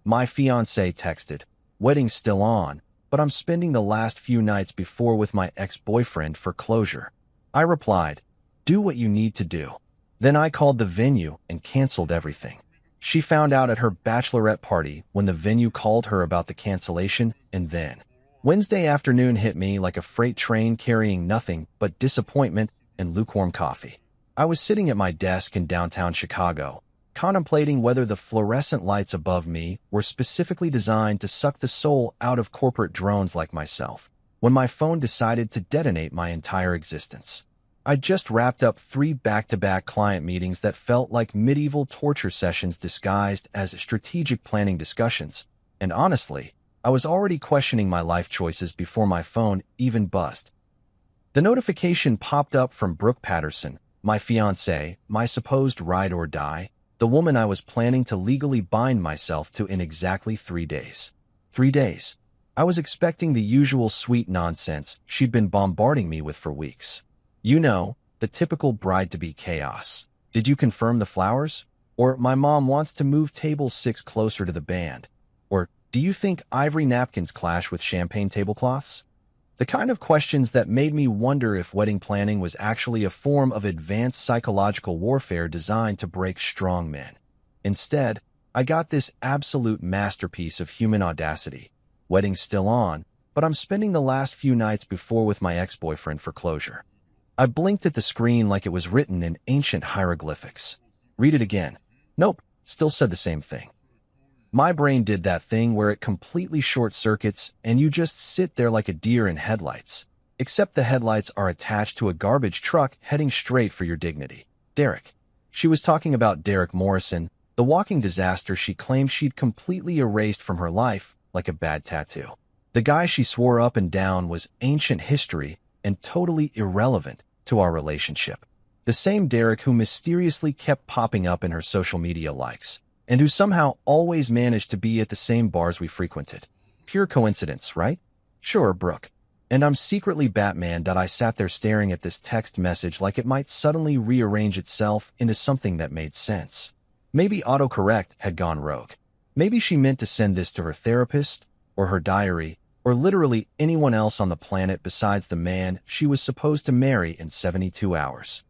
My fiance texted, "Wedding's still on, but I'm spending the last few nights before with my ex-boyfriend for closure." I replied, "Do what you need to do." Then I called the venue and canceled everything. She found out at her bachelorette party when the venue called her about the cancellation, and then Wednesday afternoon hit me like a freight train carrying nothing but disappointment and lukewarm coffee. I was sitting at my desk in downtown Chicago, contemplating whether the fluorescent lights above me were specifically designed to suck the soul out of corporate drones like myself, when my phone decided to detonate my entire existence. I'd just wrapped up 3 back-to-back client meetings that felt like medieval torture sessions disguised as strategic planning discussions, and honestly, I was already questioning my life choices before my phone even buzzed. The notification popped up from Brooke Patterson, my fiancée, my supposed ride or die, the woman I was planning to legally bind myself to in exactly 3 days. 3 days. I was expecting the usual sweet nonsense she'd been bombarding me with for weeks. You know, the typical bride-to-be chaos. Did you confirm the flowers? Or my mom wants to move table 6 closer to the band? Or do you think ivory napkins clash with champagne tablecloths? The kind of questions that made me wonder if wedding planning was actually a form of advanced psychological warfare designed to break strong men. Instead, I got this absolute masterpiece of human audacity. Wedding's still on, but I'm spending the last few nights before with my ex-boyfriend for closure. I blinked at the screen like it was written in ancient hieroglyphics. Read it again. Nope, still said the same thing. My brain did that thing where it completely short-circuits and you just sit there like a deer in headlights, except the headlights are attached to a garbage truck heading straight for your dignity. Derek. She was talking about Derek Morrison, the walking disaster she claimed she'd completely erased from her life like a bad tattoo. The guy she swore up and down was ancient history and totally irrelevant to our relationship. The same Derek who mysteriously kept popping up in her social media likes, and who somehow always managed to be at the same bars we frequented. Pure coincidence, right? Sure, Brooke. And I'm secretly Batman that I sat there staring at this text message like it might suddenly rearrange itself into something that made sense. Maybe autocorrect had gone rogue. Maybe she meant to send this to her therapist, or her diary, or literally anyone else on the planet besides the man she was supposed to marry in 72 hours.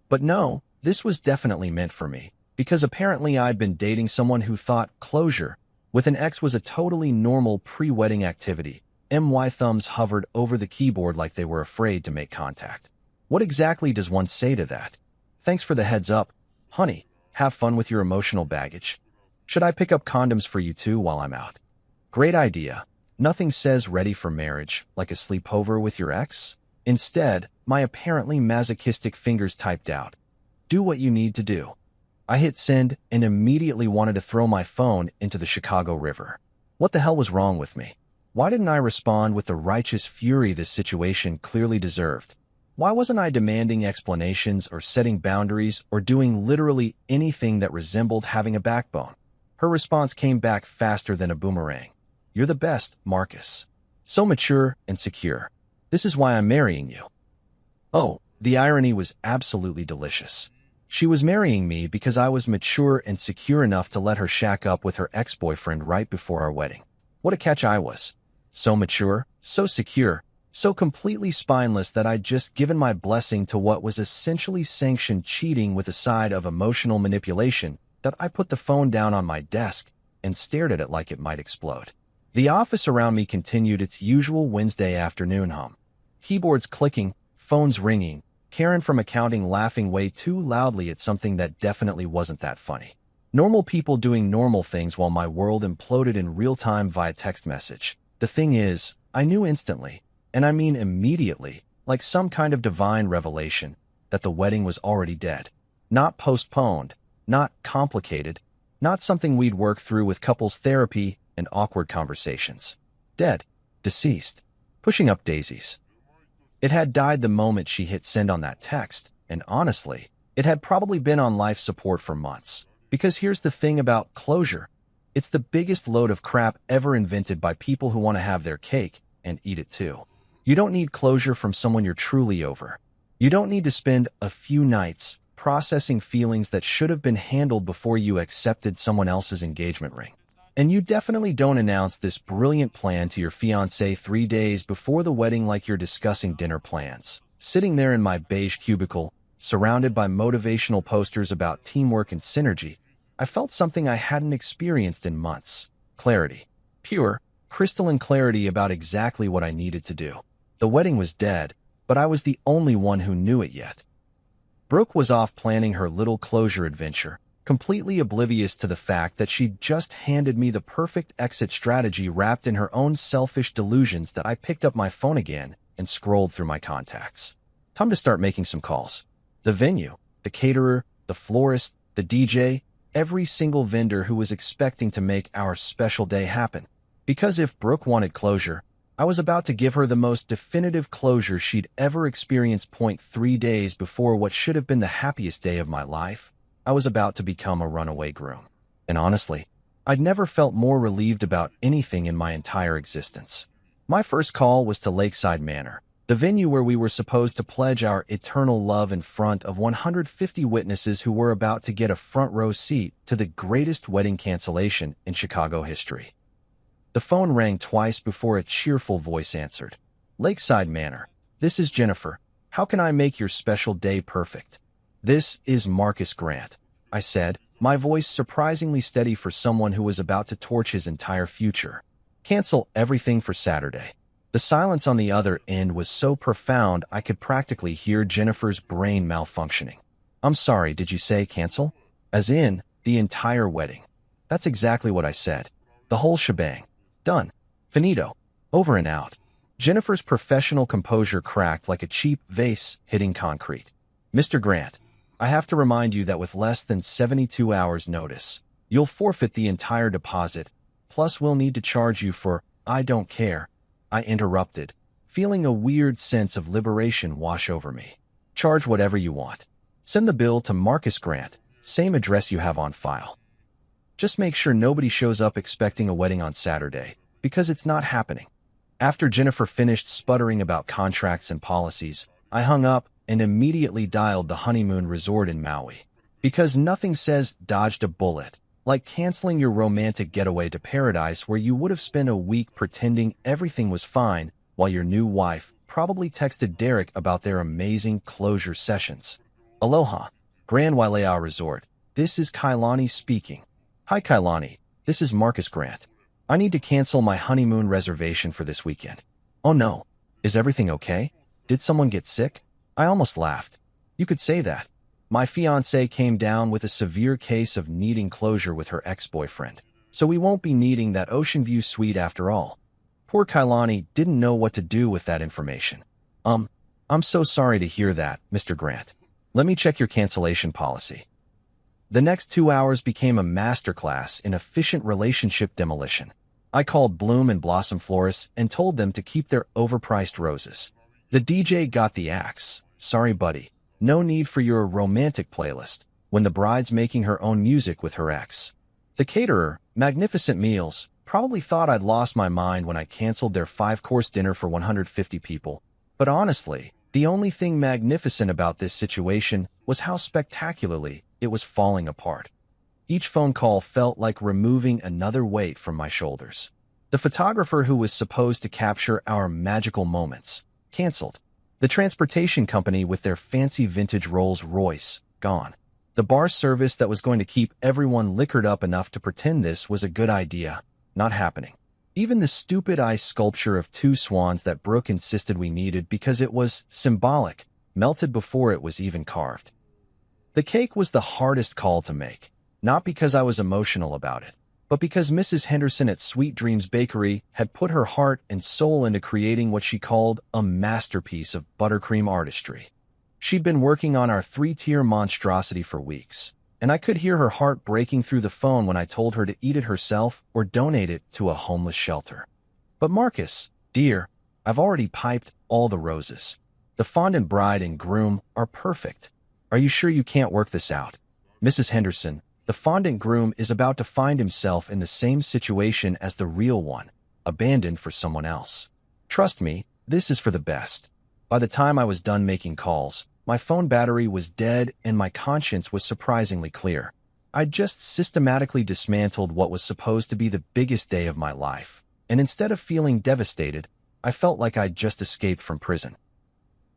But no, this was definitely meant for me, because apparently I'd been dating someone who thought closure with an ex was a totally normal pre-wedding activity. My thumbs hovered over the keyboard like they were afraid to make contact. What exactly does one say to that? Thanks for the heads up, honey. Have fun with your emotional baggage. Should I pick up condoms for you too while I'm out? Great idea. Nothing says ready for marriage like a sleepover with your ex. Instead, my apparently masochistic fingers typed out, "Do what you need to do." I hit send and immediately wanted to throw my phone into the Chicago River. What the hell was wrong with me? Why didn't I respond with the righteous fury this situation clearly deserved? Why wasn't I demanding explanations or setting boundaries or doing literally anything that resembled having a backbone? Her response came back faster than a boomerang. "You're the best, Marcus. So mature and secure. This is why I'm marrying you." Oh, the irony was absolutely delicious. She was marrying me because I was mature and secure enough to let her shack up with her ex-boyfriend right before our wedding. What a catch I was. So mature, so secure, so completely spineless that I'd just given my blessing to what was essentially sanctioned cheating with a side of emotional manipulation that I put the phone down on my desk and stared at it like it might explode. The office around me continued its usual Wednesday afternoon hum. Keyboards clicking, phones ringing, Karen from accounting laughing way too loudly at something that definitely wasn't that funny. Normal people doing normal things while my world imploded in real time via text message. The thing is, I knew instantly, and I mean immediately, like some kind of divine revelation, that the wedding was already dead. Not postponed, not complicated, not something we'd work through with couples therapy and awkward conversations. Dead. Deceased. Pushing up daisies. It had died the moment she hit send on that text, and honestly, it had probably been on life support for months. Because here's the thing about closure. It's the biggest load of crap ever invented by people who want to have their cake and eat it too. You don't need closure from someone you're truly over. You don't need to spend a few nights processing feelings that should have been handled before you accepted someone else's engagement ring. And you definitely don't announce this brilliant plan to your fiancé 3 days before the wedding like you're discussing dinner plans. Sitting there in my beige cubicle, surrounded by motivational posters about teamwork and synergy, I felt something I hadn't experienced in months. Clarity. Pure, crystalline clarity about exactly what I needed to do. The wedding was dead, but I was the only one who knew it yet. Brooke was off planning her little closure adventure, completely oblivious to the fact that she'd just handed me the perfect exit strategy wrapped in her own selfish delusions. That I picked up my phone again and scrolled through my contacts. Time to start making some calls. The venue, the caterer, the florist, the DJ, every single vendor who was expecting to make our special day happen. Because if Brooke wanted closure, I was about to give her the most definitive closure she'd ever experienced. 3 days before what should have been the happiest day of my life, I was about to become a runaway groom. And honestly, I'd never felt more relieved about anything in my entire existence. My first call was to Lakeside Manor, the venue where we were supposed to pledge our eternal love in front of 150 witnesses who were about to get a front row seat to the greatest wedding cancellation in Chicago history. The phone rang twice before a cheerful voice answered. Lakeside Manor, this is Jennifer. How can I make your special day perfect? This is Marcus Grant, I said, my voice surprisingly steady for someone who was about to torch his entire future. Cancel everything for Saturday. The silence on the other end was so profound I could practically hear Jennifer's brain malfunctioning. I'm sorry, did you say cancel? As in, the entire wedding. That's exactly what I said. The whole shebang. Done. Finito. Over and out. Jennifer's professional composure cracked like a cheap vase hitting concrete. Mr. Grant, I have to remind you that with less than 72 hours notice, you'll forfeit the entire deposit, plus we'll need to charge you for, I don't care, I interrupted, feeling a weird sense of liberation wash over me. Charge whatever you want. Send the bill to Marcus Grant, same address you have on file. Just make sure nobody shows up expecting a wedding on Saturday, because it's not happening. After Jennifer finished sputtering about contracts and policies, I hung up and immediately dialed the honeymoon resort in Maui. Because nothing says dodged a bullet like canceling your romantic getaway to paradise where you would have spent a week pretending everything was fine while your new wife probably texted Derek about their amazing closure sessions. Aloha, Grand Wailea Resort. This is Kailani speaking. Hi Kailani, this is Marcus Grant. I need to cancel my honeymoon reservation for this weekend. Oh no, is everything okay? Did someone get sick? I almost laughed. You could say that. My fiancé came down with a severe case of needing closure with her ex-boyfriend, so we won't be needing that Ocean View suite after all. Poor Kailani didn't know what to do with that information. I'm so sorry to hear that, Mr. Grant. Let me check your cancellation policy. The next 2 hours became a masterclass in efficient relationship demolition. I called Bloom and Blossom Florists and told them to keep their overpriced roses. The DJ got the axe. Sorry, buddy. No need for your romantic playlist when the bride's making her own music with her ex. The caterer, Magnificent Meals, probably thought I'd lost my mind when I canceled their 5-course dinner for 150 people. But honestly, the only thing magnificent about this situation was how spectacularly it was falling apart. Each phone call felt like removing another weight from my shoulders. The photographer who was supposed to capture our magical moments canceled. The transportation company with their fancy vintage Rolls-Royce gone. The bar service that was going to keep everyone liquored up enough to pretend this was a good idea not happening. Even the stupid ice sculpture of 2 swans that Brooke insisted we needed because it was symbolic melted before it was even carved. The cake was the hardest call to make, not because I was emotional about it, but because Mrs. Henderson at Sweet Dreams Bakery had put her heart and soul into creating what she called a masterpiece of buttercream artistry. She'd been working on our 3-tier monstrosity for weeks, and I could hear her heart breaking through the phone when I told her to eat it herself or donate it to a homeless shelter. But Marcus, dear, I've already piped all the roses. The fondant bride and groom are perfect. Are you sure you can't work this out? Mrs. Henderson, the fondant groom is about to find himself in the same situation as the real one, abandoned for someone else. Trust me, this is for the best. By the time I was done making calls, my phone battery was dead and my conscience was surprisingly clear. I just systematically dismantled what was supposed to be the biggest day of my life, and instead of feeling devastated, I felt like I'd just escaped from prison.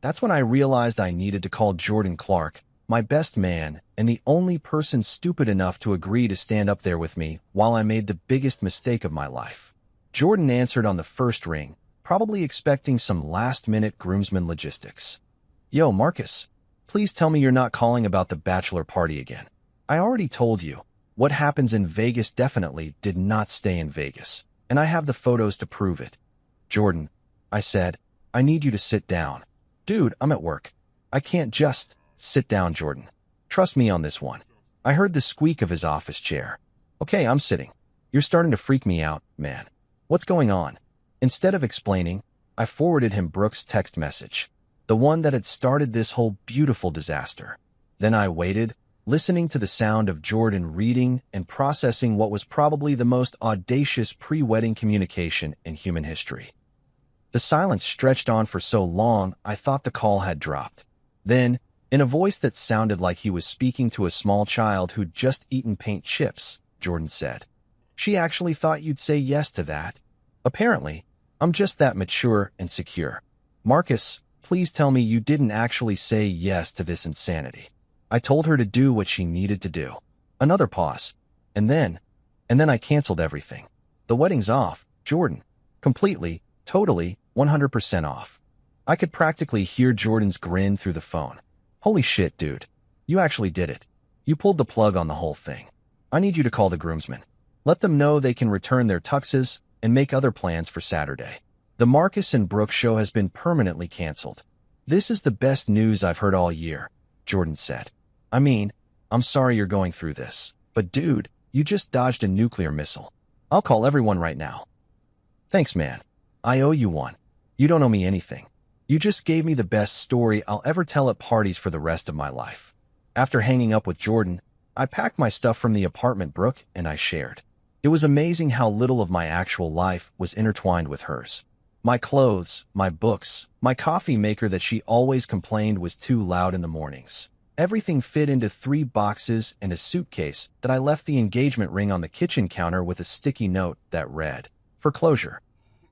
That's when I realized I needed to call Jordan Clark, my best man, and the only person stupid enough to agree to stand up there with me while I made the biggest mistake of my life. Jordan answered on the first ring, probably expecting some last-minute groomsman logistics. Yo, Marcus, please tell me you're not calling about the bachelor party again. I already told you, what happens in Vegas definitely did not stay in Vegas, and I have the photos to prove it. Jordan, I said, I need you to sit down. Dude, I'm at work. I can't just... Sit down, Jordan. Trust me on this one. I heard the squeak of his office chair. Okay, I'm sitting. You're starting to freak me out, man. What's going on? Instead of explaining, I forwarded him Brooke's text message, the one that had started this whole beautiful disaster. Then I waited, listening to the sound of Jordan reading and processing what was probably the most audacious pre-wedding communication in human history. The silence stretched on for so long, I thought the call had dropped. Then, in a voice that sounded like he was speaking to a small child who'd just eaten paint chips, Jordan said, She actually thought you'd say yes to that. Apparently, I'm just that mature and secure. Marcus, please tell me you didn't actually say yes to this insanity. I told her to do what she needed to do. Another pause. And then I canceled everything. The wedding's off, Jordan. Completely, totally, 100% off. I could practically hear Jordan's grin through the phone. Holy shit, dude. You actually did it. You pulled the plug on the whole thing. I need you to call the groomsmen. Let them know they can return their tuxes and make other plans for Saturday. The Marcus and Brooke show has been permanently canceled. This is the best news I've heard all year, Jordan said. I mean, I'm sorry you're going through this, but dude, you just dodged a nuclear missile. I'll call everyone right now. Thanks, man. I owe you one. You don't owe me anything. You just gave me the best story I'll ever tell at parties for the rest of my life. After hanging up with Jordan, I packed my stuff from the apartment Brooke and I shared. It was amazing how little of my actual life was intertwined with hers. My clothes, my books, my coffee maker that she always complained was too loud in the mornings. Everything fit into 3 boxes and a suitcase that I left the engagement ring on the kitchen counter with a sticky note that read, "For closure."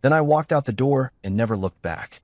Then I walked out the door and never looked back.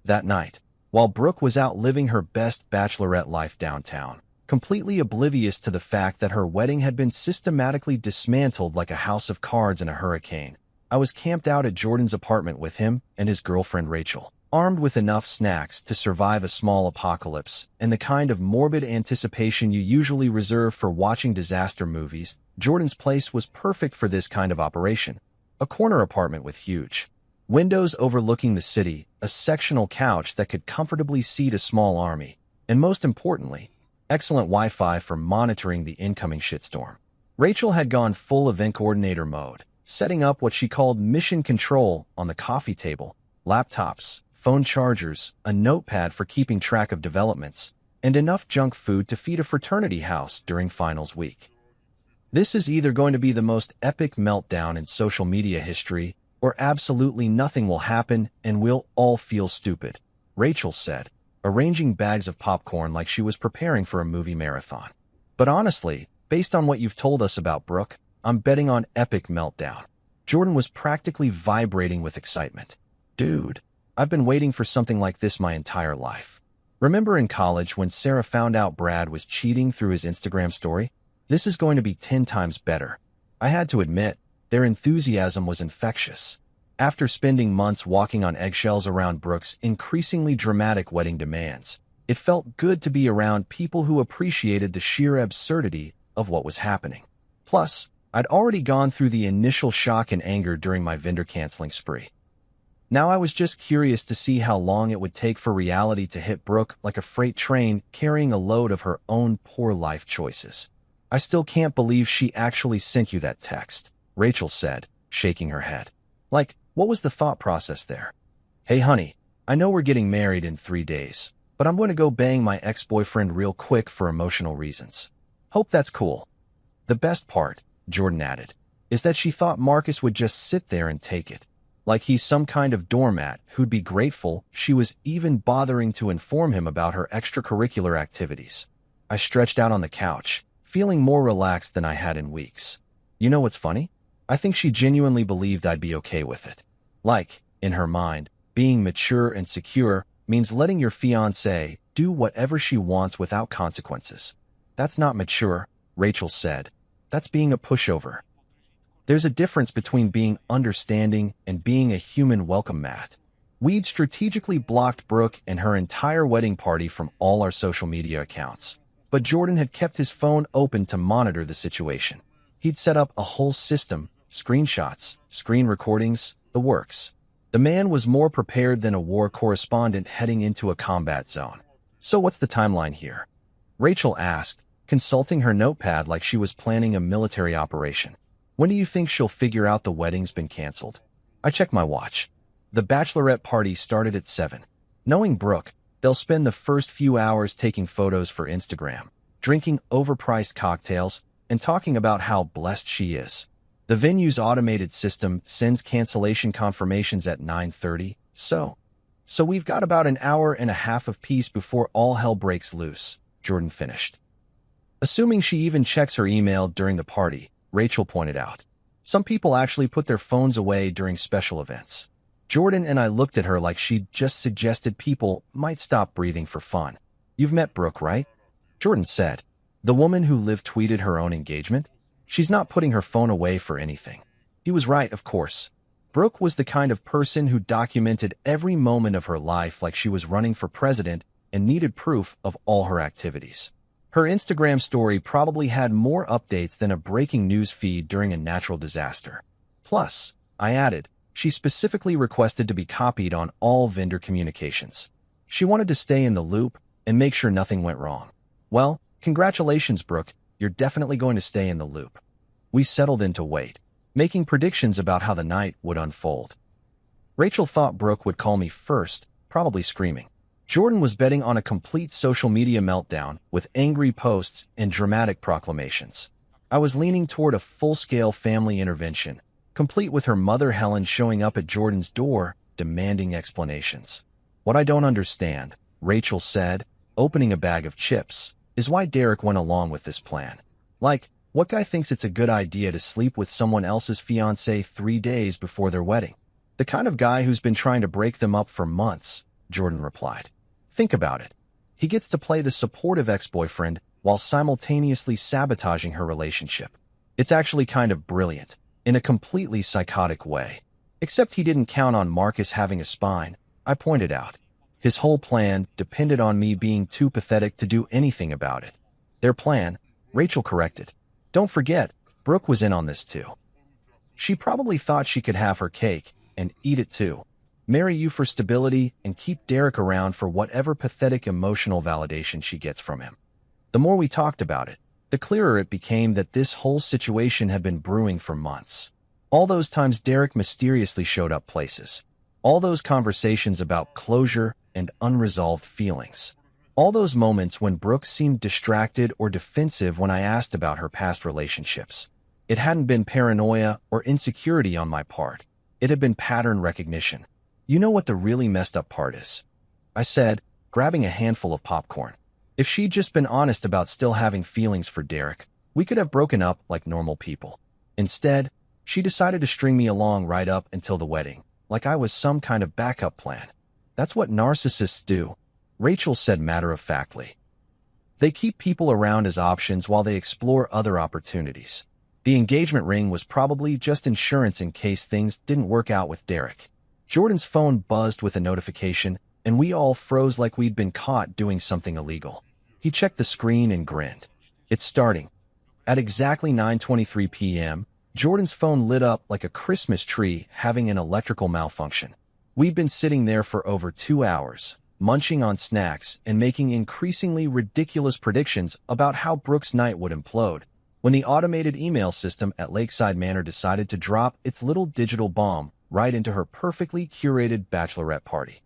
That night, while Brooke was out living her best bachelorette life downtown, completely oblivious to the fact that her wedding had been systematically dismantled like a house of cards in a hurricane, I was camped out at Jordan's apartment with him and his girlfriend Rachel, armed with enough snacks to survive a small apocalypse and the kind of morbid anticipation you usually reserve for watching disaster movies. Jordan's place was perfect for this kind of operation. A corner apartment with huge windows overlooking the city, a sectional couch that could comfortably seat a small army, and most importantly, excellent Wi-Fi for monitoring the incoming shitstorm. Rachel had gone full event coordinator mode, setting up what she called mission control on the coffee table, laptops, phone chargers, a notepad for keeping track of developments, and enough junk food to feed a fraternity house during finals week. This is either going to be the most epic meltdown in social media history, or absolutely nothing will happen and we'll all feel stupid, Rachel said, arranging bags of popcorn like she was preparing for a movie marathon. But honestly, based on what you've told us about Brooke, I'm betting on epic meltdown. Jordan was practically vibrating with excitement. Dude, I've been waiting for something like this my entire life. Remember in college when Sarah found out Brad was cheating through his Instagram story? This is going to be 10 times better. I had to admit, their enthusiasm was infectious. After spending months walking on eggshells around Brooke's increasingly dramatic wedding demands, it felt good to be around people who appreciated the sheer absurdity of what was happening. Plus, I'd already gone through the initial shock and anger during my vendor canceling spree. Now I was just curious to see how long it would take for reality to hit Brooke like a freight train carrying a load of her own poor life choices. I still can't believe she actually sent you that text, Rachel said, shaking her head. Like, what was the thought process there? Hey honey, I know we're getting married in 3 days, but I'm going to go bang my ex-boyfriend real quick for emotional reasons. Hope that's cool. The best part, Jordan added, is that she thought Marcus would just sit there and take it. Like he's some kind of doormat who'd be grateful she was even bothering to inform him about her extracurricular activities. I stretched out on the couch, feeling more relaxed than I had in weeks. You know what's funny? I think she genuinely believed I'd be okay with it. Like, in her mind, being mature and secure means letting your fiancé do whatever she wants without consequences. That's not mature, Rachel said. That's being a pushover. There's a difference between being understanding and being a human welcome mat. We'd strategically blocked Brooke and her entire wedding party from all our social media accounts. But Jordan had kept his phone open to monitor the situation. He'd set up a whole system, screenshots, screen recordings, the works. The man was more prepared than a war correspondent heading into a combat zone. So what's the timeline here? Rachel asked, consulting her notepad like she was planning a military operation. When do you think she'll figure out the wedding's been canceled? I checked my watch. The bachelorette party started at 7. Knowing Brooke, they'll spend the first few hours taking photos for Instagram, drinking overpriced cocktails, and talking about how blessed she is. The venue's automated system sends cancellation confirmations at 9:30, so we've got about an hour and a half of peace before all hell breaks loose, Jordan finished. Assuming she even checks her email during the party, Rachel pointed out. Some people actually put their phones away during special events. Jordan and I looked at her like she'd just suggested people might stop breathing for fun. You've met Brooke, right? Jordan said. The woman who live tweeted her own engagement? She's not putting her phone away for anything. He was right, of course. Brooke was the kind of person who documented every moment of her life like she was running for president and needed proof of all her activities. Her Instagram story probably had more updates than a breaking news feed during a natural disaster. Plus, I added, she specifically requested to be copied on all vendor communications. She wanted to stay in the loop and make sure nothing went wrong. Well, congratulations, Brooke. You're definitely going to stay in the loop. We settled in to wait, making predictions about how the night would unfold. Rachel thought Brooke would call me first, probably screaming. Jordan was betting on a complete social media meltdown with angry posts and dramatic proclamations. I was leaning toward a full-scale family intervention, complete with her mother Helen showing up at Jordan's door, demanding explanations. What I don't understand, Rachel said, opening a bag of chips, is why Derek went along with this plan. Like, what guy thinks it's a good idea to sleep with someone else's fiancée 3 days before their wedding? The kind of guy who's been trying to break them up for months, Jordan replied. Think about it. He gets to play the supportive ex-boyfriend while simultaneously sabotaging her relationship. It's actually kind of brilliant, in a completely psychotic way. Except he didn't count on Marcus having a spine, I pointed out. His whole plan depended on me being too pathetic to do anything about it. Their plan, Rachel corrected. Don't forget, Brooke was in on this too. She probably thought she could have her cake and eat it too. Marry you for stability and keep Derek around for whatever pathetic emotional validation she gets from him. The more we talked about it, the clearer it became that this whole situation had been brewing for months. All those times Derek mysteriously showed up places. All those conversations about closure and unresolved feelings. All those moments when Brooke seemed distracted or defensive when I asked about her past relationships. It hadn't been paranoia or insecurity on my part. It had been pattern recognition. You know what the really messed up part is? I said, grabbing a handful of popcorn. If she'd just been honest about still having feelings for Derek, we could have broken up like normal people. Instead, she decided to string me along right up until the wedding, like I was some kind of backup plan. That's what narcissists do, Rachel said matter-of-factly. They keep people around as options while they explore other opportunities. The engagement ring was probably just insurance in case things didn't work out with Derek. Jordan's phone buzzed with a notification, and we all froze like we'd been caught doing something illegal. He checked the screen and grinned. It's starting. At exactly 9:23 p.m., Jordan's phone lit up like a Christmas tree having an electrical malfunction. We'd been sitting there for over 2 hours, munching on snacks and making increasingly ridiculous predictions about how Brooke's night would implode, when the automated email system at Lakeside Manor decided to drop its little digital bomb right into her perfectly curated bachelorette party.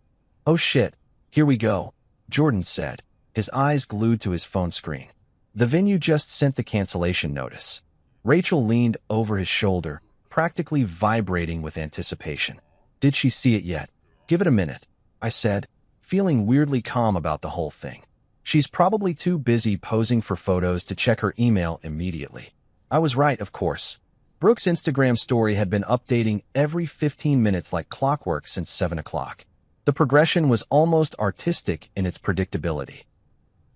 Oh shit, here we go, Jordan said, his eyes glued to his phone screen. The venue just sent the cancellation notice. Rachel leaned over his shoulder, practically vibrating with anticipation. Did she see it yet? Give it a minute, I said, feeling weirdly calm about the whole thing. She's probably too busy posing for photos to check her email immediately. I was right, of course. Brooke's Instagram story had been updating every 15 minutes like clockwork since 7 o'clock. The progression was almost artistic in its predictability.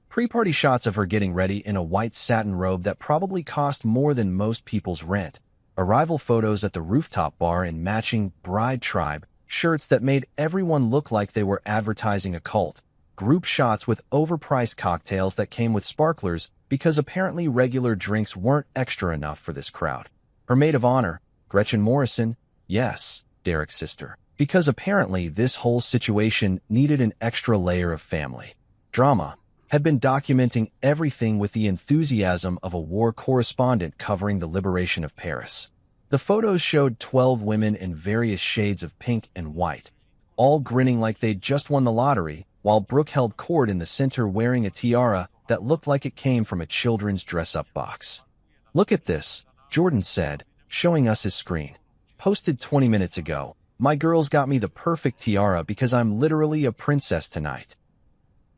Pre-party shots of her getting ready in a white satin robe that probably cost more than most people's rent. Arrival photos at the rooftop bar in matching bride tribe shirts that made everyone look like they were advertising a cult. Group shots with overpriced cocktails that came with sparklers because apparently regular drinks weren't extra enough for this crowd. Her maid of honor, Gretchen Morrison, yes, Derek's sister, because apparently this whole situation needed an extra layer of family drama, had been documenting everything with the enthusiasm of a war correspondent covering the liberation of Paris. The photos showed 12 women in various shades of pink and white, all grinning like they'd just won the lottery, while Brooke held court in the center wearing a tiara that looked like it came from a children's dress-up box. "Look at this," Jordan said, showing us his screen. "Posted 20 minutes ago. My girls got me the perfect tiara because I'm literally a princess tonight.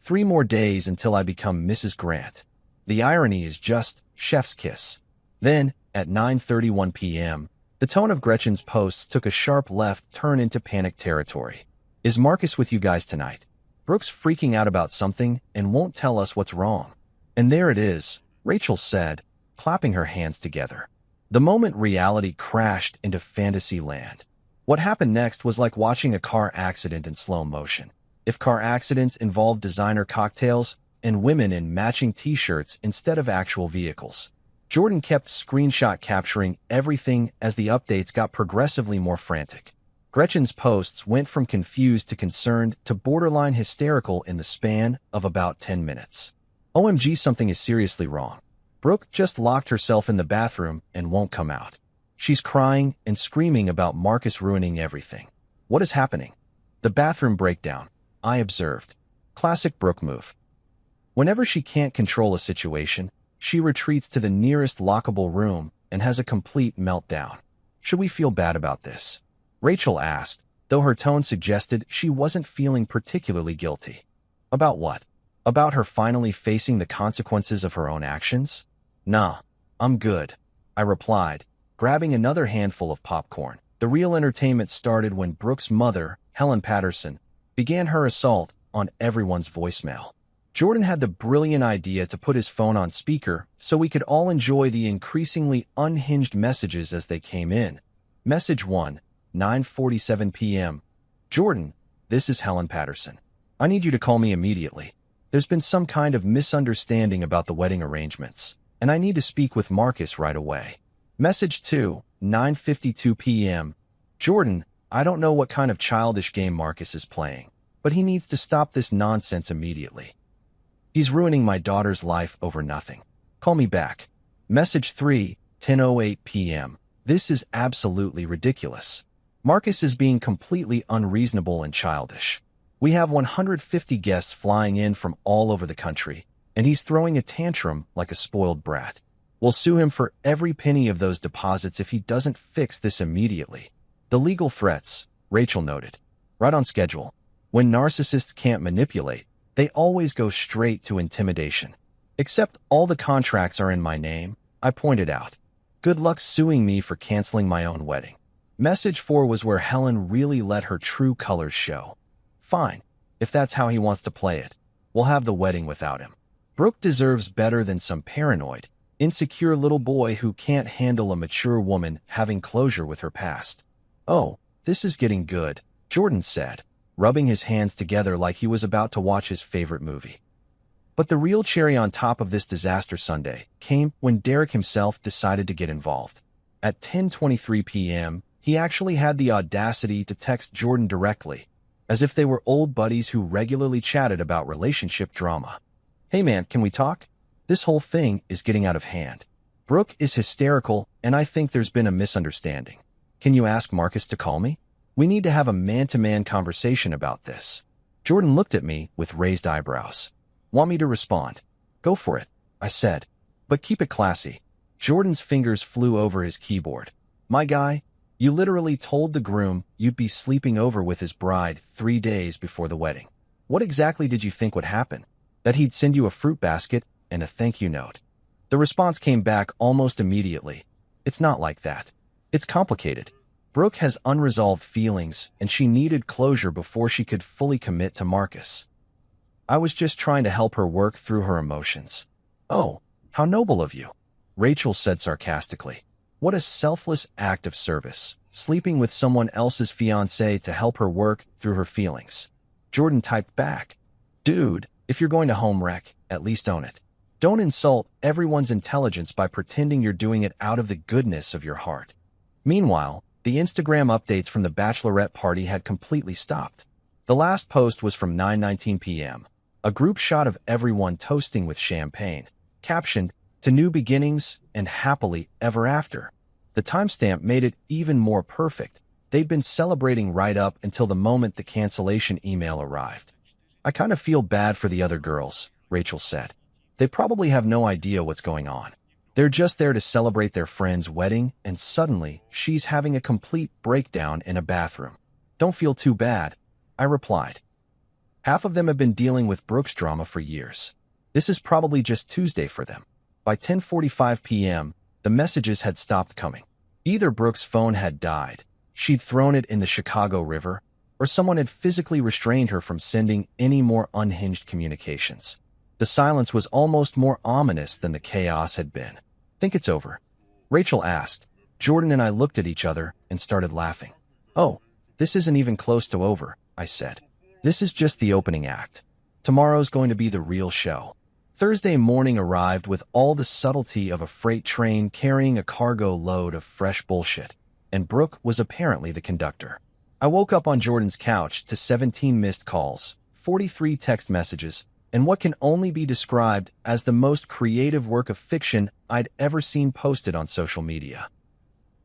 3 more days until I become Mrs. Grant. The irony is just chef's kiss." Then, at 9:31 p.m., the tone of Gretchen's posts took a sharp left turn into panic territory. "Is Marcus with you guys tonight? Brooke's freaking out about something and won't tell us what's wrong." "And there it is," Rachel said, clapping her hands together. The moment reality crashed into fantasy land. What happened next was like watching a car accident in slow motion. If car accidents involved designer cocktails and women in matching t-shirts instead of actual vehicles. Jordan kept screenshot capturing everything as the updates got progressively more frantic. Gretchen's posts went from confused to concerned to borderline hysterical in the span of about 10 minutes. "OMG, something is seriously wrong. Brooke just locked herself in the bathroom and won't come out. She's crying and screaming about Marcus ruining everything. What is happening?" "The bathroom breakdown," I observed. Classic Brooke move. Whenever she can't control a situation, she retreats to the nearest lockable room and has a complete meltdown. "Should we feel bad about this?" Rachel asked, though her tone suggested she wasn't feeling particularly guilty. "About what? About her finally facing the consequences of her own actions?" "Nah, I'm good," I replied, grabbing another handful of popcorn. The real entertainment started when Brooke's mother, Helen Patterson, began her assault on everyone's voicemail. Jordan had the brilliant idea to put his phone on speaker so we could all enjoy the increasingly unhinged messages as they came in. Message 1, 9:47 p.m. "Jordan, this is Helen Patterson. I need you to call me immediately. There's been some kind of misunderstanding about the wedding arrangements, and I need to speak with Marcus right away." Message 2, 9:52 p.m. "Jordan, I don't know what kind of childish game Marcus is playing, but he needs to stop this nonsense immediately. He's ruining my daughter's life over nothing. Call me back." Message 3, 10:08 p.m. "This is absolutely ridiculous. Marcus is being completely unreasonable and childish. We have 150 guests flying in from all over the country, and he's throwing a tantrum like a spoiled brat. We'll sue him for every penny of those deposits if he doesn't fix this immediately." The legal threats, Rachel noted. Right on schedule. When narcissists can't manipulate, they always go straight to intimidation. "Except all the contracts are in my name," I pointed out. "Good luck suing me for canceling my own wedding." Message 4 was where Helen really let her true colors show. "Fine, if that's how he wants to play it. We'll have the wedding without him. Brooke deserves better than some paranoid, insecure little boy who can't handle a mature woman having closure with her past." "Oh, this is getting good," Jordan said, rubbing his hands together like he was about to watch his favorite movie. But the real cherry on top of this disaster Sunday came when Derek himself decided to get involved. At 10:23 p.m., he actually had the audacity to text Jordan directly, as if they were old buddies who regularly chatted about relationship drama. "Hey man, can we talk? This whole thing is getting out of hand. Brooke is hysterical, and I think there's been a misunderstanding. Can you ask Marcus to call me? We need to have a man-to-man conversation about this." Jordan looked at me with raised eyebrows. "Want me to respond?" "Go for it," I said. "But keep it classy." Jordan's fingers flew over his keyboard. "My guy, you literally told the groom you'd be sleeping over with his bride 3 days before the wedding. What exactly did you think would happen? that he'd send you a fruit basket and a thank you note. The response came back almost immediately. It's not like that. It's complicated. Brooke has unresolved feelings, and she needed closure before she could fully commit to Marcus. I was just trying to help her work through her emotions. Oh, how noble of you, Rachel said sarcastically. What a selfless act of service, sleeping with someone else's fiancé to help her work through her feelings. Jordan typed back, Dude, if you're going to home wreck, at least own it. Don't insult everyone's intelligence by pretending you're doing it out of the goodness of your heart. Meanwhile, the Instagram updates from the bachelorette party had completely stopped. The last post was from 9:19 p.m., a group shot of everyone toasting with champagne, captioned, To new beginnings and happily ever after. The timestamp made it even more perfect. They'd been celebrating right up until the moment the cancellation email arrived. I kind of feel bad for the other girls, Rachel said. They probably have no idea what's going on. They're just there to celebrate their friend's wedding, and suddenly, she's having a complete breakdown in a bathroom. Don't feel too bad, I replied. Half of them have been dealing with Brooke's drama for years. This is probably just Tuesday for them. By 10:45 p.m., the messages had stopped coming. Either Brooke's phone had died, she'd thrown it in the Chicago River, or someone had physically restrained her from sending any more unhinged communications. The silence was almost more ominous than the chaos had been. Think it's over? Rachel asked. Jordan and I looked at each other and started laughing. Oh, this isn't even close to over, I said. This is just the opening act. Tomorrow's going to be the real show. Thursday morning arrived with all the subtlety of a freight train carrying a cargo load of fresh bullshit, and Brooke was apparently the conductor. I woke up on Jordan's couch to 17 missed calls, 43 text messages, and what can only be described as the most creative work of fiction I'd ever seen posted on social media.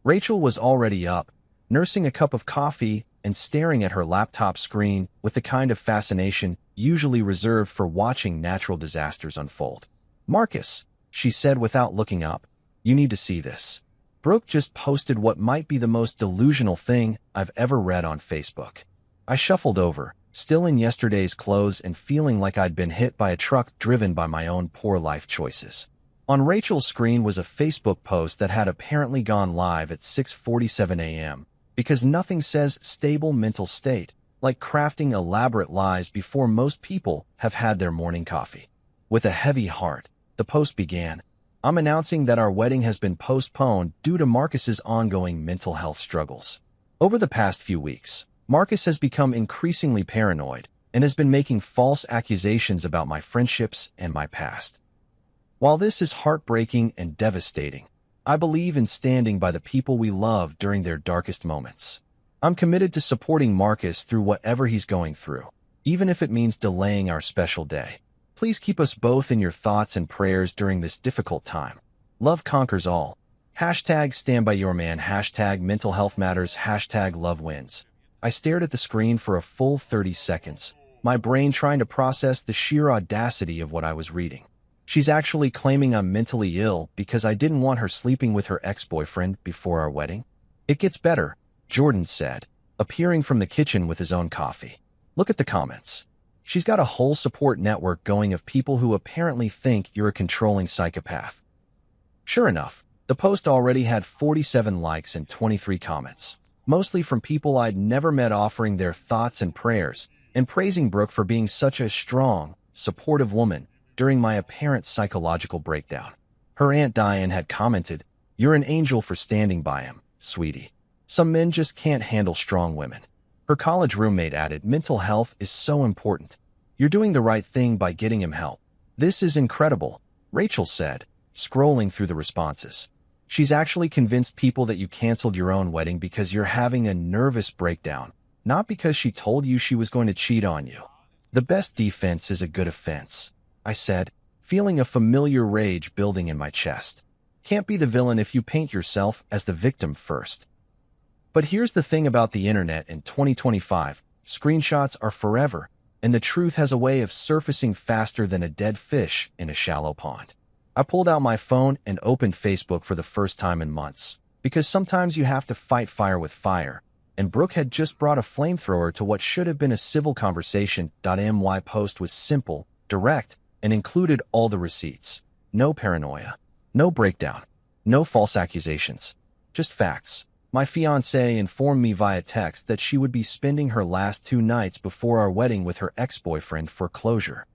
Rachel was already up, nursing a cup of coffee and staring at her laptop screen with the kind of fascination usually reserved for watching natural disasters unfold. Marcus, she said without looking up, you need to see this. Brooke just posted what might be the most delusional thing I've ever read on Facebook. I shuffled over, still in yesterday's clothes and feeling like I'd been hit by a truck driven by my own poor life choices. On Rachel's screen was a Facebook post that had apparently gone live at 6:47 a.m. because nothing says stable mental state like crafting elaborate lies before most people have had their morning coffee. With a heavy heart, the post began, I'm announcing that our wedding has been postponed due to Marcus's ongoing mental health struggles. Over the past few weeks, Marcus has become increasingly paranoid and has been making false accusations about my friendships and my past. While this is heartbreaking and devastating, I believe in standing by the people we love during their darkest moments. I'm committed to supporting Marcus through whatever he's going through, even if it means delaying our special day. Please keep us both in your thoughts and prayers during this difficult time. Love conquers all. Hashtag stand by your man. Hashtag mental health matters. Hashtag love wins. I stared at the screen for a full 30 seconds, my brain trying to process the sheer audacity of what I was reading. She's actually claiming I'm mentally ill because I didn't want her sleeping with her ex-boyfriend before our wedding? It gets better, Jordan said, appearing from the kitchen with his own coffee. Look at the comments. She's got a whole support network going of people who apparently think you're a controlling psychopath. Sure enough, the post already had 47 likes and 23 comments, mostly from people I'd never met offering their thoughts and prayers, and praising Brooke for being such a strong, supportive woman during my apparent psychological breakdown. Her Aunt Diane had commented, You're an angel for standing by him, sweetie. Some men just can't handle strong women. Her college roommate added, Mental health is so important. You're doing the right thing by getting him help. This is incredible, Rachel said, scrolling through the responses. She's actually convinced people that you canceled your own wedding because you're having a nervous breakdown, not because she told you she was going to cheat on you. The best defense is a good offense, I said, feeling a familiar rage building in my chest. Can't be the villain if you paint yourself as the victim first. But here's the thing about the internet in 2025, screenshots are forever, and the truth has a way of surfacing faster than a dead fish in a shallow pond. I pulled out my phone and opened Facebook for the first time in months, because sometimes you have to fight fire with fire, and Brooke had just brought a flamethrower to what should have been a civil conversation. My post was simple, direct, and included all the receipts. No paranoia. No breakdown. No false accusations. Just facts. My fiancée informed me via text that she would be spending her last 2 nights before our wedding with her ex-boyfriend for closure.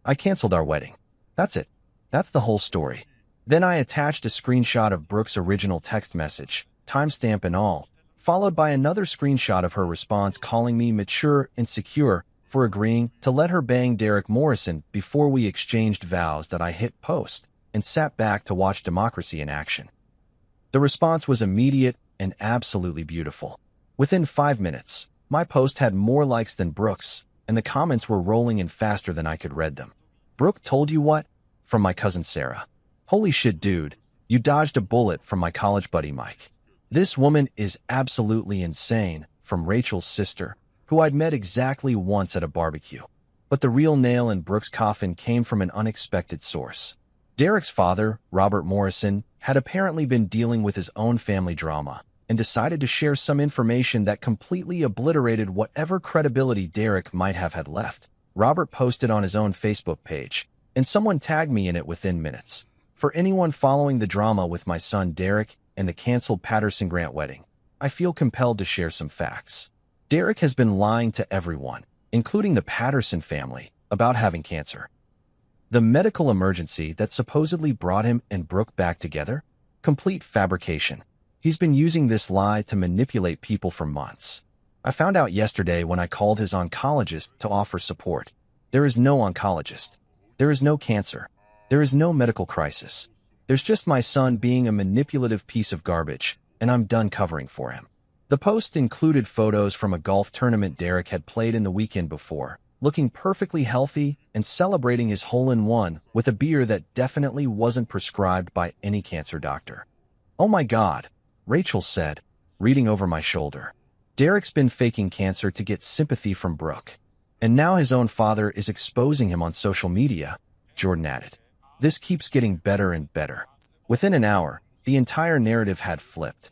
I canceled our wedding. That's it. That's the whole story. Then I attached a screenshot of Brooke's original text message, timestamp and all, followed by another screenshot of her response calling me mature and secure for agreeing to let her bang Derek Morrison before we exchanged vows. That I hit post and sat back to watch democracy in action. The response was immediate and absolutely beautiful. Within 5 minutes, my post had more likes than Brooke's, and the comments were rolling in faster than I could read them. "Brooke told you what?" From my cousin Sarah. "Holy shit, dude. You dodged a bullet." From my college buddy Mike. "This woman is absolutely insane." From Rachel's sister, who I'd met exactly once at a barbecue. But the real nail in Brooke's coffin came from an unexpected source. Derek's father, Robert Morrison, had apparently been dealing with his own family drama and decided to share some information that completely obliterated whatever credibility Derek might have had left. Robert posted on his own Facebook page, and someone tagged me in it within minutes. For anyone following the drama with my son Derek and the canceled Patterson Grant wedding, I feel compelled to share some facts. Derek has been lying to everyone, including the Patterson family, about having cancer. The medical emergency that supposedly brought him and Brooke back together? Complete fabrication. He's been using this lie to manipulate people for months. I found out yesterday when I called his oncologist to offer support. There is no oncologist. There is no cancer. There is no medical crisis. There's just my son being a manipulative piece of garbage, and I'm done covering for him. The post included photos from a golf tournament Derek had played in the weekend before, looking perfectly healthy and celebrating his hole-in-one with a beer that definitely wasn't prescribed by any cancer doctor. "Oh my God," Rachel said, reading over my shoulder. "Derek's been faking cancer to get sympathy from Brooke. And now his own father is exposing him on social media," Jordan added. "This keeps getting better and better." Within an hour, the entire narrative had flipped.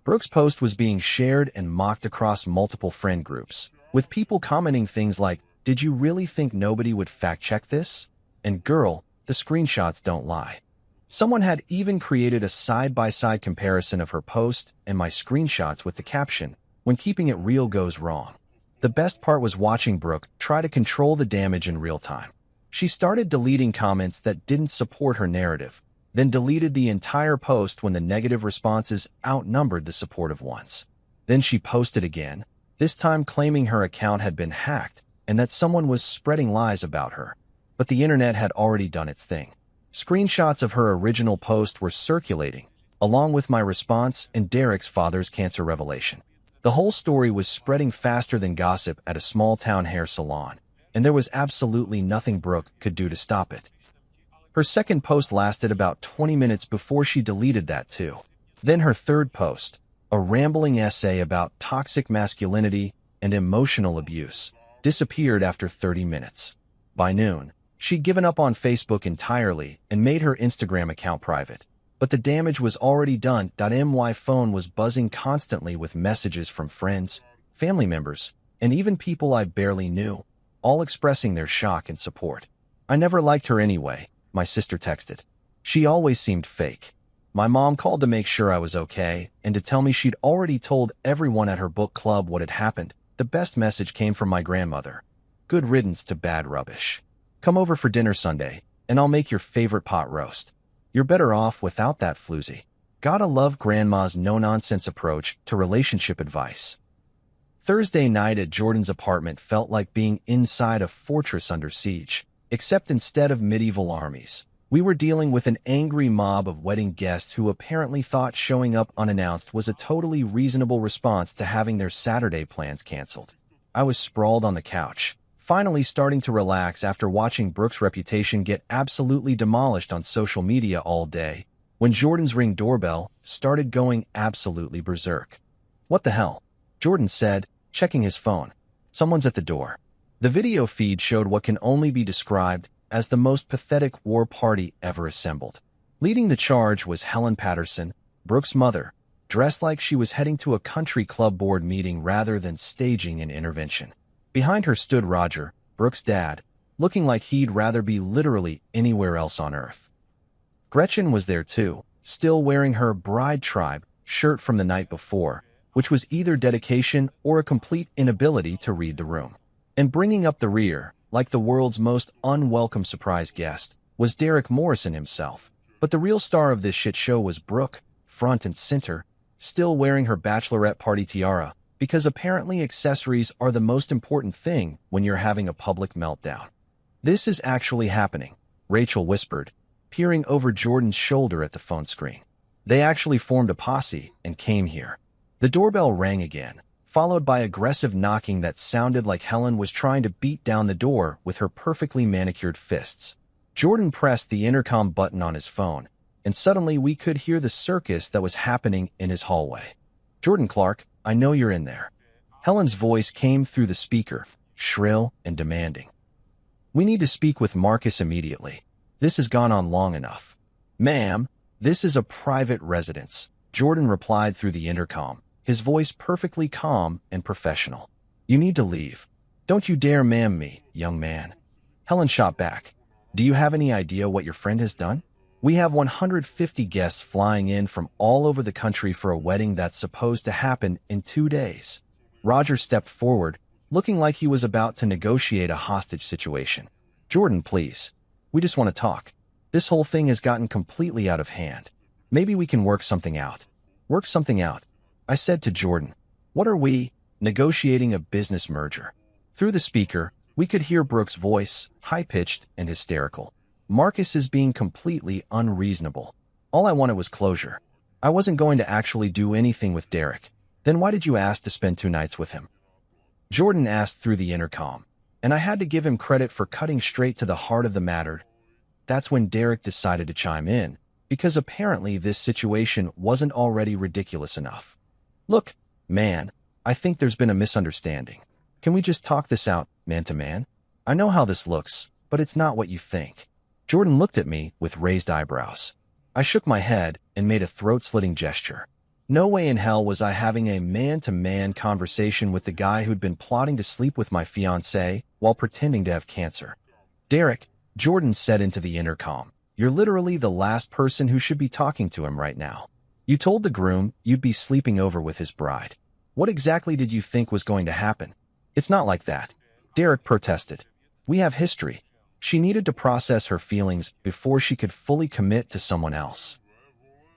Brooke's post was being shared and mocked across multiple friend groups, with people commenting things like, "Did you really think nobody would fact-check this?" And "Girl, the screenshots don't lie." Someone had even created a side-by-side comparison of her post and my screenshots with the caption, "When keeping it real goes wrong." The best part was watching Brooke try to control the damage in real time. She started deleting comments that didn't support her narrative, then deleted the entire post when the negative responses outnumbered the supportive ones. Then she posted again, this time claiming her account had been hacked and that someone was spreading lies about her. But the internet had already done its thing. Screenshots of her original post were circulating, along with my response and Derek's father's cancer revelation. The whole story was spreading faster than gossip at a small-town hair salon, and there was absolutely nothing Brooke could do to stop it. Her second post lasted about 20 minutes before she deleted that too. Then her third post, a rambling essay about toxic masculinity and emotional abuse, disappeared after 30 minutes. By noon, she'd given up on Facebook entirely and made her Instagram account private. But the damage was already done. My phone was buzzing constantly with messages from friends, family members, and even people I barely knew, all expressing their shock and support. "I never liked her anyway," my sister texted. "She always seemed fake." My mom called to make sure I was okay and to tell me she'd already told everyone at her book club what had happened. The best message came from my grandmother. "Good riddance to bad rubbish. Come over for dinner Sunday, and I'll make your favorite pot roast. You're better off without that floozy." Gotta love Grandma's no-nonsense approach to relationship advice. Thursday night at Jordan's apartment felt like being inside a fortress under siege, except instead of medieval armies, we were dealing with an angry mob of wedding guests who apparently thought showing up unannounced was a totally reasonable response to having their Saturday plans canceled. I was sprawled on the couch, finally starting to relax after watching Brooke's reputation get absolutely demolished on social media all day, when Jordan's Ring doorbell started going absolutely berserk. "What the hell?" Jordan said, checking his phone. "Someone's at the door." The video feed showed what can only be described as the most pathetic war party ever assembled. Leading the charge was Helen Patterson, Brooke's mother, dressed like she was heading to a country club board meeting rather than staging an intervention. Behind her stood Roger, Brooke's dad, looking like he'd rather be literally anywhere else on Earth. Gretchen was there too, still wearing her Bride Tribe shirt from the night before, which was either dedication or a complete inability to read the room. And bringing up the rear, like the world's most unwelcome surprise guest, was Derek Morrison himself. But the real star of this shit show was Brooke, front and center, still wearing her bachelorette party tiara, because apparently accessories are the most important thing when you're having a public meltdown. "This is actually happening," Rachel whispered, peering over Jordan's shoulder at the phone screen. "They actually formed a posse and came here." The doorbell rang again, followed by aggressive knocking that sounded like Helen was trying to beat down the door with her perfectly manicured fists. Jordan pressed the intercom button on his phone, and suddenly we could hear the circus that was happening in his hallway. "Jordan Clark, I know you're in there." Helen's voice came through the speaker, shrill and demanding. "We need to speak with Marcus immediately. This has gone on long enough." "Ma'am, this is a private residence," Jordan replied through the intercom, his voice perfectly calm and professional. "You need to leave. Don't you dare ma'am me, young man." Helen shot back. "Do you have any idea what your friend has done? We have 150 guests flying in from all over the country for a wedding that's supposed to happen in 2 days." Roger stepped forward, looking like he was about to negotiate a hostage situation. "Jordan, please. We just want to talk. This whole thing has gotten completely out of hand. Maybe we can work something out." "Work something out?" I said to Jordan. "What are we, negotiating a business merger?" Through the speaker, we could hear Brooke's voice, high-pitched and hysterical. "Marcus is being completely unreasonable. All I wanted was closure. I wasn't going to actually do anything with Derek. Then why did you ask to spend 2 nights with him?" Jordan asked through the intercom, and I had to give him credit for cutting straight to the heart of the matter. That's when Derek decided to chime in, because apparently this situation wasn't already ridiculous enough. "Look, man, I think there's been a misunderstanding. Can we just talk this out, man to man? I know how this looks, but it's not what you think." Jordan looked at me with raised eyebrows. I shook my head and made a throat-slitting gesture. No way in hell was I having a man-to-man conversation with the guy who'd been plotting to sleep with my fiancée while pretending to have cancer. "Derek," Jordan said into the intercom, "you're literally the last person who should be talking to him right now. You told the groom you'd be sleeping over with his bride. What exactly did you think was going to happen?" "It's not like that," Derek protested. "We have history. She needed to process her feelings before she could fully commit to someone else."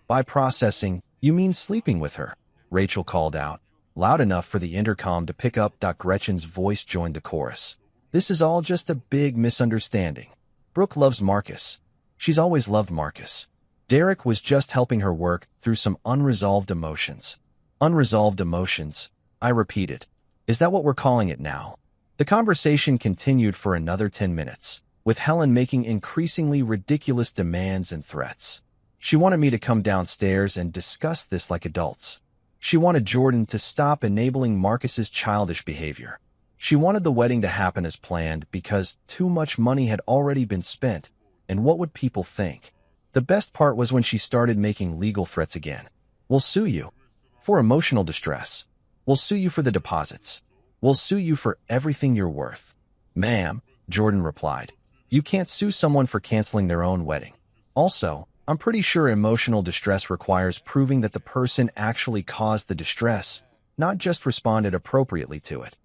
"By processing, you mean sleeping with her," Rachel called out, loud enough for the intercom to pick up. Gretchen's voice joined the chorus. "This is all just a big misunderstanding. Brooke loves Marcus. She's always loved Marcus. Derek was just helping her work through some unresolved emotions." "Unresolved emotions," I repeated. "Is that what we're calling it now?" The conversation continued for another 10 minutes, with Helen making increasingly ridiculous demands and threats. She wanted me to come downstairs and discuss this like adults. She wanted Jordan to stop enabling Marcus's childish behavior. She wanted the wedding to happen as planned because too much money had already been spent, and what would people think? The best part was when she started making legal threats again. "We'll sue you for emotional distress. We'll sue you for the deposits. We'll sue you for everything you're worth." "Ma'am," Jordan replied, "you can't sue someone for canceling their own wedding. Also, I'm pretty sure emotional distress requires proving that the person actually caused the distress, not just responded appropriately to it."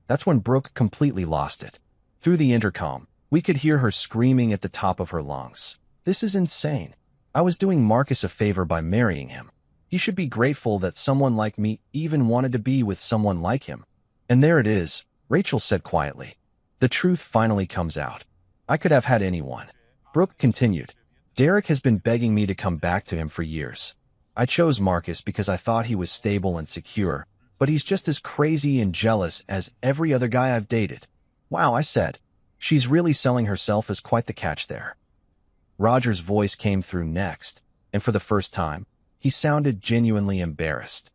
That's when Brooke completely lost it. Through the intercom, we could hear her screaming at the top of her lungs. "This is insane. I was doing Marcus a favor by marrying him. He should be grateful that someone like me even wanted to be with someone like him." "And there it is," Rachel said quietly. "The truth finally comes out. I could have had anyone." Brooke continued. "Derek has been begging me to come back to him for years. I chose Marcus because I thought he was stable and secure, but he's just as crazy and jealous as every other guy I've dated." "Wow," I said. "She's really selling herself as quite the catch there." Roger's voice came through next, and for the first time, he sounded genuinely embarrassed.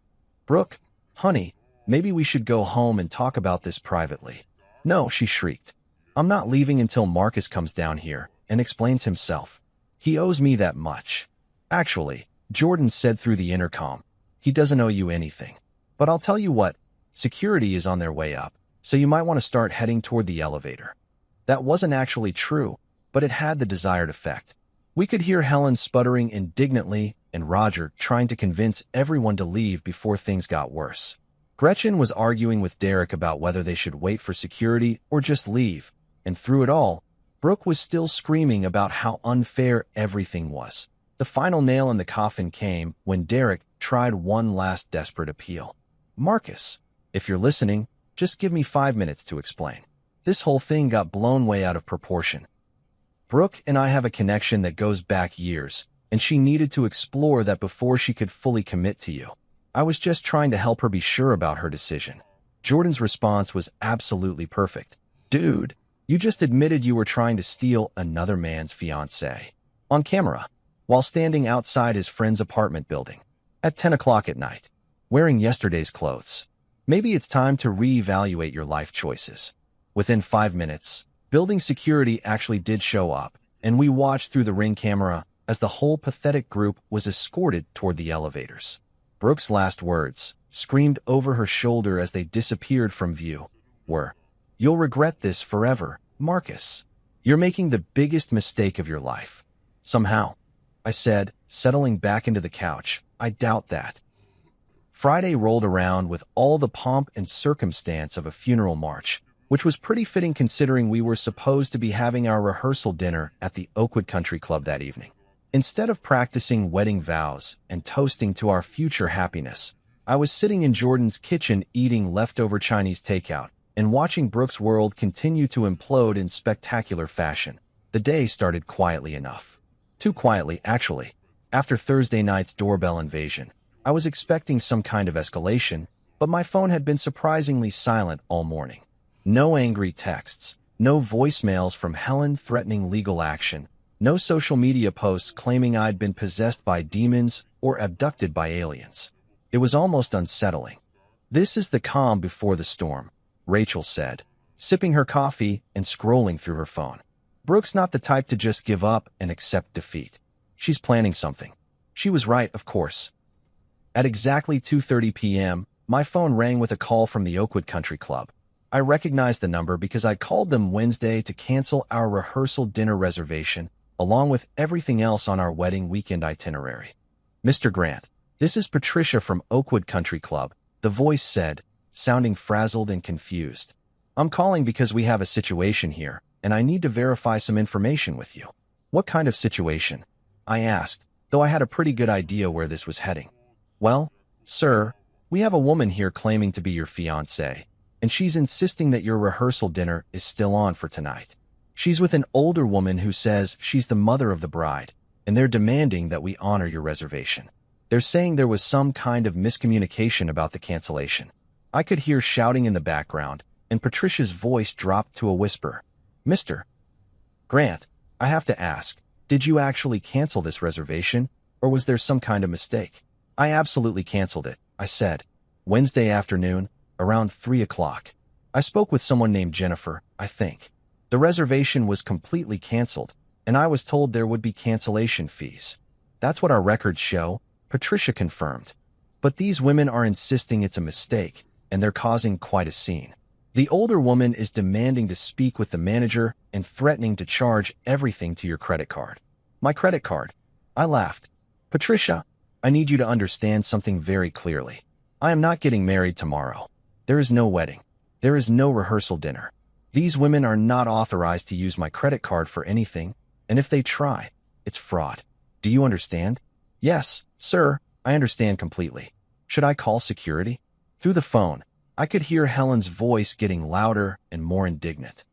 "Brooke, honey, maybe we should go home and talk about this privately." "No," she shrieked. "I'm not leaving until Marcus comes down here and explains himself. He owes me that much." "Actually," Jordan said through the intercom, "he doesn't owe you anything. But I'll tell you what, security is on their way up, so you might want to start heading toward the elevator." That wasn't actually true, but it had the desired effect. We could hear Helen sputtering indignantly and Roger trying to convince everyone to leave before things got worse. Gretchen was arguing with Derek about whether they should wait for security or just leave, and through it all, Brooke was still screaming about how unfair everything was. The final nail in the coffin came when Derek tried one last desperate appeal. Marcus, if you're listening, just give me 5 minutes to explain. This whole thing got blown way out of proportion. Brooke and I have a connection that goes back years, and she needed to explore that before she could fully commit to you. I was just trying to help her be sure about her decision. Jordan's response was absolutely perfect. Dude, you just admitted you were trying to steal another man's fiancée. On camera, while standing outside his friend's apartment building. At 10 o'clock at night. Wearing yesterday's clothes. Maybe it's time to reevaluate your life choices. Within 5 minutes, building security actually did show up, and we watched through the Ring camera as the whole pathetic group was escorted toward the elevators. Brooke's last words, screamed over her shoulder as they disappeared from view, were, "You'll regret this forever, Marcus. You're making the biggest mistake of your life." Somehow, I said, settling back into the couch, I doubt that. Friday rolled around with all the pomp and circumstance of a funeral march, which was pretty fitting considering we were supposed to be having our rehearsal dinner at the Oakwood Country Club that evening. Instead of practicing wedding vows and toasting to our future happiness, I was sitting in Jordan's kitchen eating leftover Chinese takeout and watching Brooke's world continue to implode in spectacular fashion. The day started quietly enough. Too quietly, actually. After Thursday night's doorbell invasion, I was expecting some kind of escalation, but my phone had been surprisingly silent all morning. No angry texts, no voicemails from Helen threatening legal action, no social media posts claiming I'd been possessed by demons or abducted by aliens. It was almost unsettling. "This is the calm before the storm," Rachel said, sipping her coffee and scrolling through her phone. Brooke's not the type to just give up and accept defeat. She's planning something. She was right, of course. At exactly 2:30 p.m., my phone rang with a call from the Oakwood Country Club. I recognized the number because I called them Wednesday to cancel our rehearsal dinner reservation, along with everything else on our wedding weekend itinerary. "Mr. Grant, this is Patricia from Oakwood Country Club," the voice said, sounding frazzled and confused. "I'm calling because we have a situation here, and I need to verify some information with you." "What kind of situation?" I asked, though I had a pretty good idea where this was heading. "Well, sir, we have a woman here claiming to be your fiancée, and she's insisting that your rehearsal dinner is still on for tonight. She's with an older woman who says she's the mother of the bride, and they're demanding that we honor your reservation. They're saying there was some kind of miscommunication about the cancellation." I could hear shouting in the background, and Patricia's voice dropped to a whisper. "Mr. Grant, I have to ask, did you actually cancel this reservation, or was there some kind of mistake?" "I absolutely canceled it," I said. "Wednesday afternoon, around 3 o'clock. I spoke with someone named Jennifer, I think. The reservation was completely canceled, and I was told there would be cancellation fees." "That's what our records show," Patricia confirmed. "But these women are insisting it's a mistake, and they're causing quite a scene. The older woman is demanding to speak with the manager and threatening to charge everything to your credit card." "My credit card?" I laughed. "Patricia, I need you to understand something very clearly. I am not getting married tomorrow. There is no wedding. There is no rehearsal dinner. These women are not authorized to use my credit card for anything, and if they try, it's fraud. Do you understand?" "Yes, sir, I understand completely. Should I call security?" Through the phone, I could hear Helen's voice getting louder and more indignant.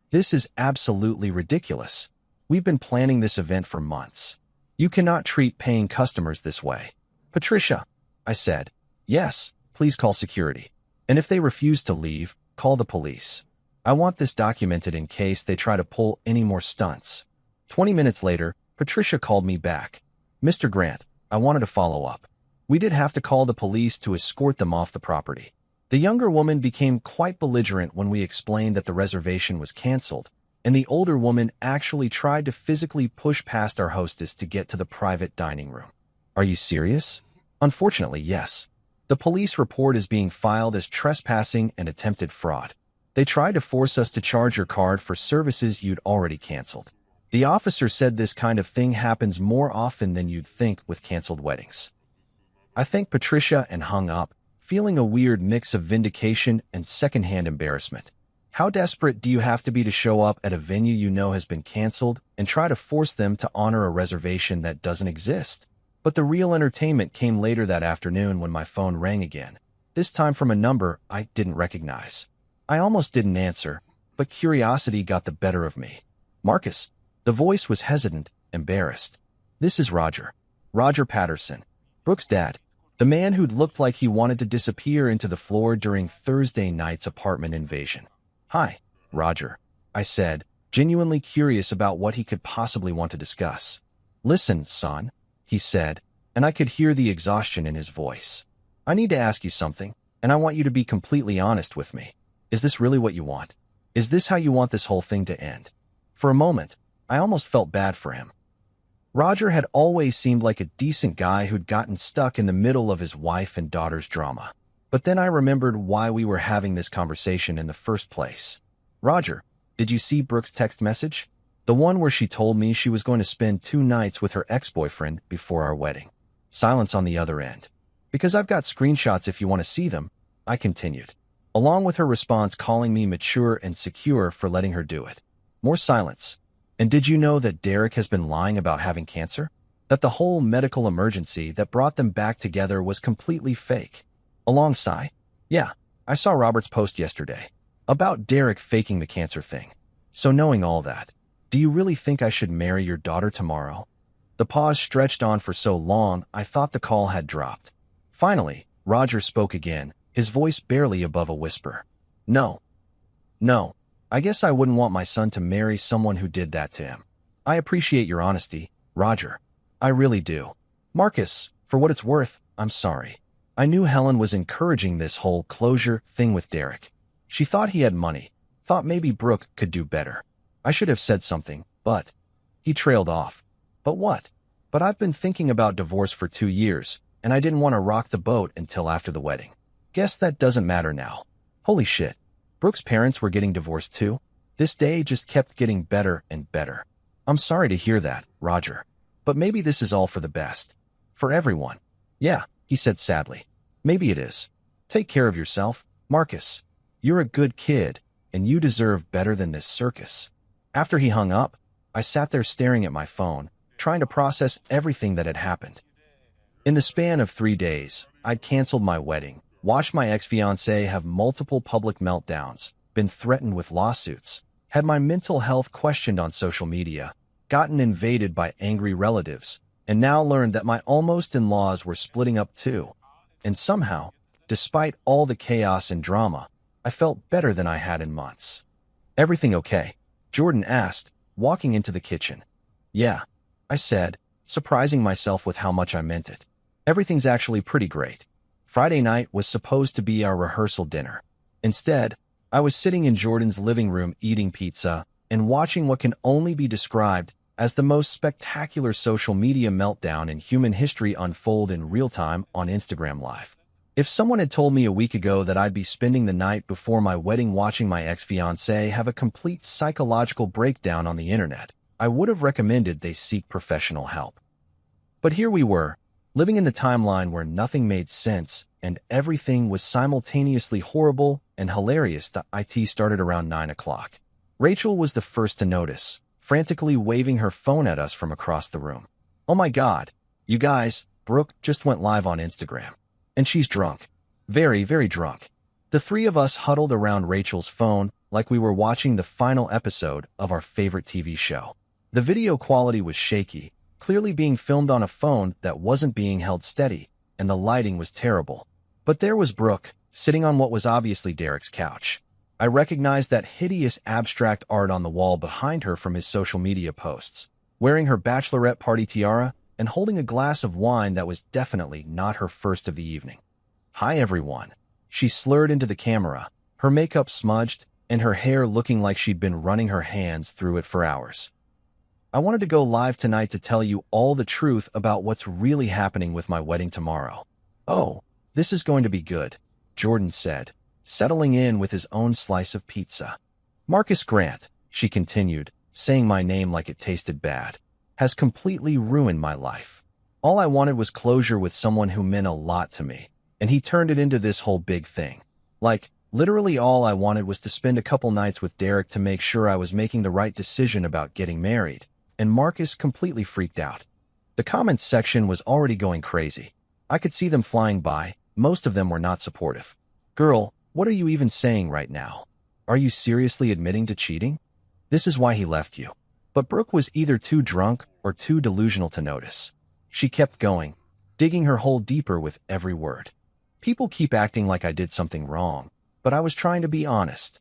"This is absolutely ridiculous. We've been planning this event for months. You cannot treat paying customers this way." "Patricia," I said, "yes, please call security. And if they refuse to leave, call the police. I want this documented in case they try to pull any more stunts." 20 minutes later, Patricia called me back. "Mr. Grant, I wanted to follow up. We did have to call the police to escort them off the property." The younger woman became quite belligerent when we explained that the reservation was canceled, and the older woman actually tried to physically push past our hostess to get to the private dining room. "Are you serious?" "Unfortunately, yes. The police report is being filed as trespassing and attempted fraud." They tried to force us to charge your card for services you'd already canceled. The officer said this kind of thing happens more often than you'd think with canceled weddings. I thanked Patricia and hung up, feeling a weird mix of vindication and secondhand embarrassment. How desperate do you have to be to show up at a venue you know has been canceled and try to force them to honor a reservation that doesn't exist? But the real entertainment came later that afternoon when my phone rang again, this time from a number I didn't recognize. I almost didn't answer, but curiosity got the better of me. Marcus. The voice was hesitant, embarrassed. This is Roger. Roger Patterson. Brooke's dad. The man who'd looked like he wanted to disappear into the floor during Thursday night's apartment invasion. Hi, Roger, I said, genuinely curious about what he could possibly want to discuss. Listen, son, he said, and I could hear the exhaustion in his voice. I need to ask you something, and I want you to be completely honest with me. Is this really what you want? Is this how you want this whole thing to end? For a moment, I almost felt bad for him. Roger had always seemed like a decent guy who'd gotten stuck in the middle of his wife and daughter's drama. But then I remembered why we were having this conversation in the first place. Roger, did you see Brooke's text message? The one where she told me she was going to spend 2 nights with her ex-boyfriend before our wedding. Silence on the other end. Because I've got screenshots if you want to see them, I continued, along with her response calling me mature and secure for letting her do it. More silence. And did you know that Derek has been lying about having cancer? That the whole medical emergency that brought them back together was completely fake? A long sigh. Yeah, I saw Robert's post yesterday about Derek faking the cancer thing. So knowing all that, do you really think I should marry your daughter tomorrow? The pause stretched on for so long I thought the call had dropped. Finally, Roger spoke again, his voice barely above a whisper. No. No. I guess I wouldn't want my son to marry someone who did that to him. I appreciate your honesty, Roger. I really do. Marcus, for what it's worth, I'm sorry. I knew Helen was encouraging this whole closure thing with Derek. She thought he had money, thought maybe Brooke could do better. I should have said something, but... He trailed off. But what? But I've been thinking about divorce for 2 years, and I didn't want to rock the boat until after the wedding. Guess that doesn't matter now. Holy shit. Brooke's parents were getting divorced too? This day just kept getting better and better. I'm sorry to hear that, Roger. But maybe this is all for the best. For everyone. Yeah, he said sadly. Maybe it is. Take care of yourself, Marcus. You're a good kid, and you deserve better than this circus. After he hung up, I sat there staring at my phone, trying to process everything that had happened. In the span of 3 days, I'd canceled my wedding, watched my ex-fiancé have multiple public meltdowns, been threatened with lawsuits, had my mental health questioned on social media, gotten invaded by angry relatives, and now learned that my almost-in-laws were splitting up too. And somehow, despite all the chaos and drama, I felt better than I had in months. Everything okay? Jordan asked, walking into the kitchen. Yeah, I said, surprising myself with how much I meant it. Everything's actually pretty great. Friday night was supposed to be our rehearsal dinner. Instead, I was sitting in Jordan's living room eating pizza and watching what can only be described as the most spectacular social media meltdown in human history unfold in real time on Instagram Live. If someone had told me a week ago that I'd be spending the night before my wedding watching my ex-fiancé have a complete psychological breakdown on the internet, I would have recommended they seek professional help. But here we were, living in the timeline where nothing made sense and everything was simultaneously horrible and hilarious. The IT started around 9 o'clock. Rachel was the first to notice, frantically waving her phone at us from across the room. Oh my God, you guys, Brooke just went live on Instagram. And she's drunk. Very, very drunk. The 3 of us huddled around Rachel's phone like we were watching the final episode of our favorite TV show. The video quality was shaky, clearly being filmed on a phone that wasn't being held steady, and the lighting was terrible. But there was Brooke, sitting on what was obviously Derek's couch. I recognized that hideous abstract art on the wall behind her from his social media posts, wearing her bachelorette party tiara and holding a glass of wine that was definitely not her first of the evening. Hi everyone. She slurred into the camera, her makeup smudged and her hair looking like she'd been running her hands through it for hours. I wanted to go live tonight to tell you all the truth about what's really happening with my wedding tomorrow. Oh, this is going to be good, Jordan said, settling in with his own slice of pizza. Marcus Grant, she continued, saying my name like it tasted bad, has completely ruined my life. All I wanted was closure with someone who meant a lot to me, and he turned it into this whole big thing. Like, literally all I wanted was to spend a couple nights with Derek to make sure I was making the right decision about getting married, and Marcus completely freaked out. The comments section was already going crazy. I could see them flying by. Most of them were not supportive. Girl, what are you even saying right now? Are you seriously admitting to cheating? This is why he left you. But Brooke was either too drunk or too delusional to notice. She kept going, digging her hole deeper with every word. People keep acting like I did something wrong, but I was trying to be honest.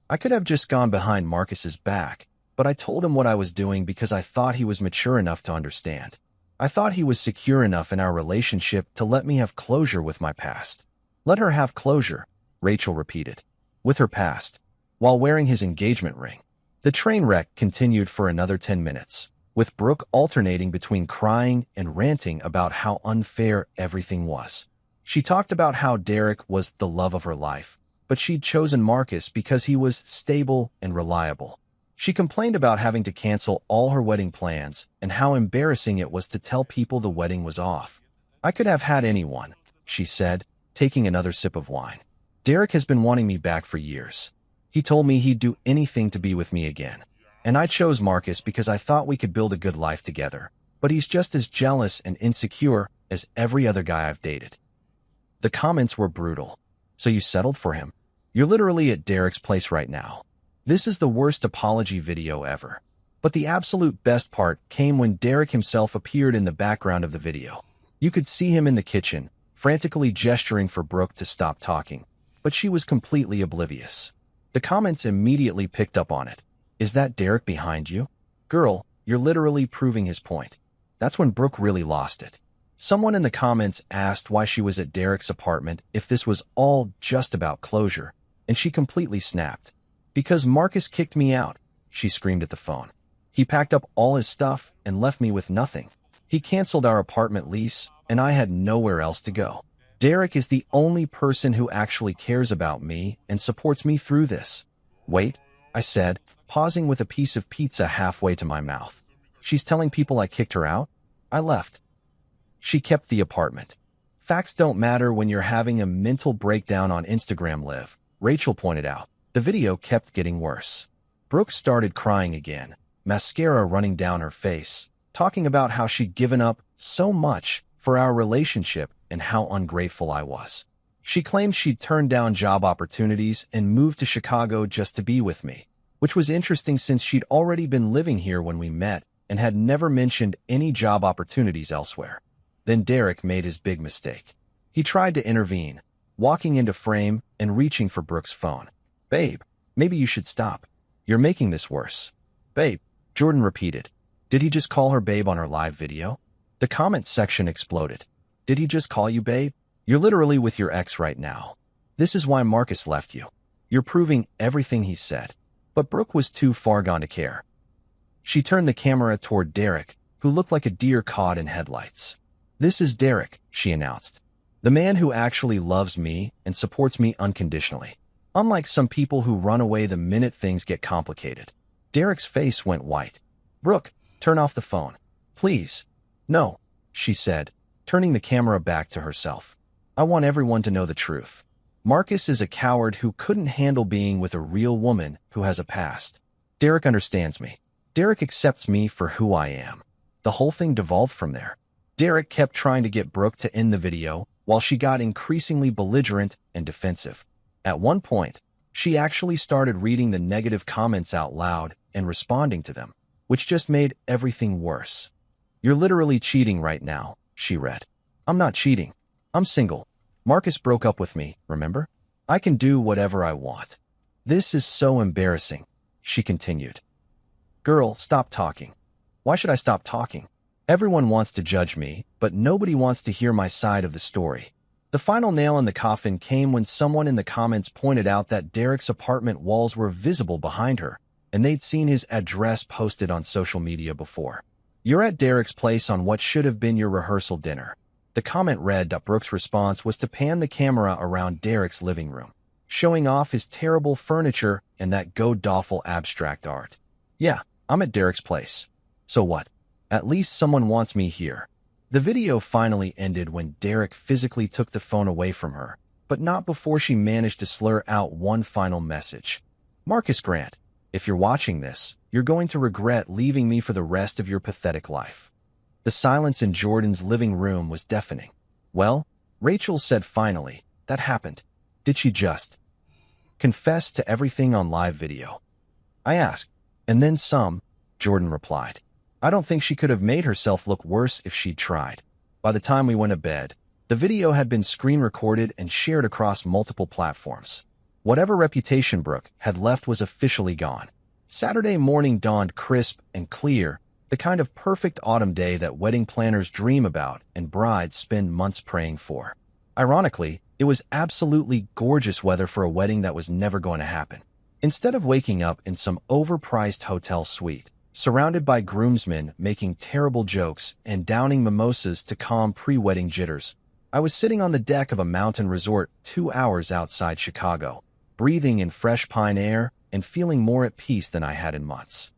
I could have just gone behind Marcus's back, but I told him what I was doing because I thought he was mature enough to understand. I thought he was secure enough in our relationship to let me have closure with my past. Let her have closure, Rachel repeated, with her past, while wearing his engagement ring. The train wreck continued for another 10 minutes, with Brooke alternating between crying and ranting about how unfair everything was. She talked about how Derek was the love of her life, but she'd chosen Marcus because he was stable and reliable. She complained about having to cancel all her wedding plans and how embarrassing it was to tell people the wedding was off. I could have had anyone, she said, taking another sip of wine. Derek has been wanting me back for years. He told me he'd do anything to be with me again. And I chose Marcus because I thought we could build a good life together. But he's just as jealous and insecure as every other guy I've dated. The comments were brutal. So you settled for him? You're literally at Derek's place right now. This is the worst apology video ever. But the absolute best part came when Derek himself appeared in the background of the video. You could see him in the kitchen, frantically gesturing for Brooke to stop talking. But she was completely oblivious. The comments immediately picked up on it. Is that Derek behind you? Girl, you're literally proving his point. That's when Brooke really lost it. Someone in the comments asked why she was at Derek's apartment if this was all just about closure, and she completely snapped. Because Marcus kicked me out, she screamed at the phone. He packed up all his stuff and left me with nothing. He canceled our apartment lease, and I had nowhere else to go. Derek is the only person who actually cares about me and supports me through this. Wait, I said, pausing with a piece of pizza halfway to my mouth. She's telling people I kicked her out? I left. She kept the apartment. Facts don't matter when you're having a mental breakdown on Instagram, Liv, Rachel pointed out. The video kept getting worse. Brooke started crying again, mascara running down her face, talking about how she'd given up so much for our relationship and how ungrateful I was. She claimed she'd turned down job opportunities and moved to Chicago just to be with me, which was interesting since she'd already been living here when we met and had never mentioned any job opportunities elsewhere. Then Derek made his big mistake. He tried to intervene, walking into frame and reaching for Brooke's phone. Babe, maybe you should stop. You're making this worse. Babe, Jordan repeated. Did he just call her babe on her live video? The comments section exploded. Did he just call you babe? You're literally with your ex right now. This is why Marcus left you. You're proving everything he said. But Brooke was too far gone to care. She turned the camera toward Derek, who looked like a deer caught in headlights. This is Derek, she announced. The man who actually loves me and supports me unconditionally. Unlike some people who run away the minute things get complicated. Derek's face went white. Brooke, turn off the phone. Please. No, she said, turning the camera back to herself. I want everyone to know the truth. Marcus is a coward who couldn't handle being with a real woman who has a past. Derek understands me. Derek accepts me for who I am. The whole thing devolved from there. Derek kept trying to get Brooke to end the video while she got increasingly belligerent and defensive. At one point, she actually started reading the negative comments out loud and responding to them, which just made everything worse. You're literally cheating right now, she read. I'm not cheating. I'm single. Marcus broke up with me, remember? I can do whatever I want. This is so embarrassing, she continued. Girl, stop talking. Why should I stop talking? Everyone wants to judge me, but nobody wants to hear my side of the story. The final nail in the coffin came when someone in the comments pointed out that Derek's apartment walls were visible behind her, and they'd seen his address posted on social media before. You're at Derek's place on what should have been your rehearsal dinner. The comment read that Brooke's response was to pan the camera around Derek's living room. showing off his terrible furniture and that god-awful abstract art. Yeah, I'm at Derek's place. So what? At least someone wants me here. The video finally ended when Derek physically took the phone away from her, but not before she managed to slur out one final message. Marcus Grant, if you're watching this, you're going to regret leaving me for the rest of your pathetic life. The silence in Jordan's living room was deafening. Well, Rachel said finally, that happened. Did she just confess to everything on live video? I asked. And then some, Jordan replied. I don't think she could have made herself look worse if she'd tried. By the time we went to bed, the video had been screen recorded and shared across multiple platforms. Whatever reputation Brooke had left was officially gone. Saturday morning dawned crisp and clear, the kind of perfect autumn day that wedding planners dream about and brides spend months praying for. Ironically, it was absolutely gorgeous weather for a wedding that was never going to happen. Instead of waking up in some overpriced hotel suite, surrounded by groomsmen making terrible jokes and downing mimosas to calm pre-wedding jitters, I was sitting on the deck of a mountain resort 2 hours outside Chicago, breathing in fresh pine air and feeling more at peace than I had in months.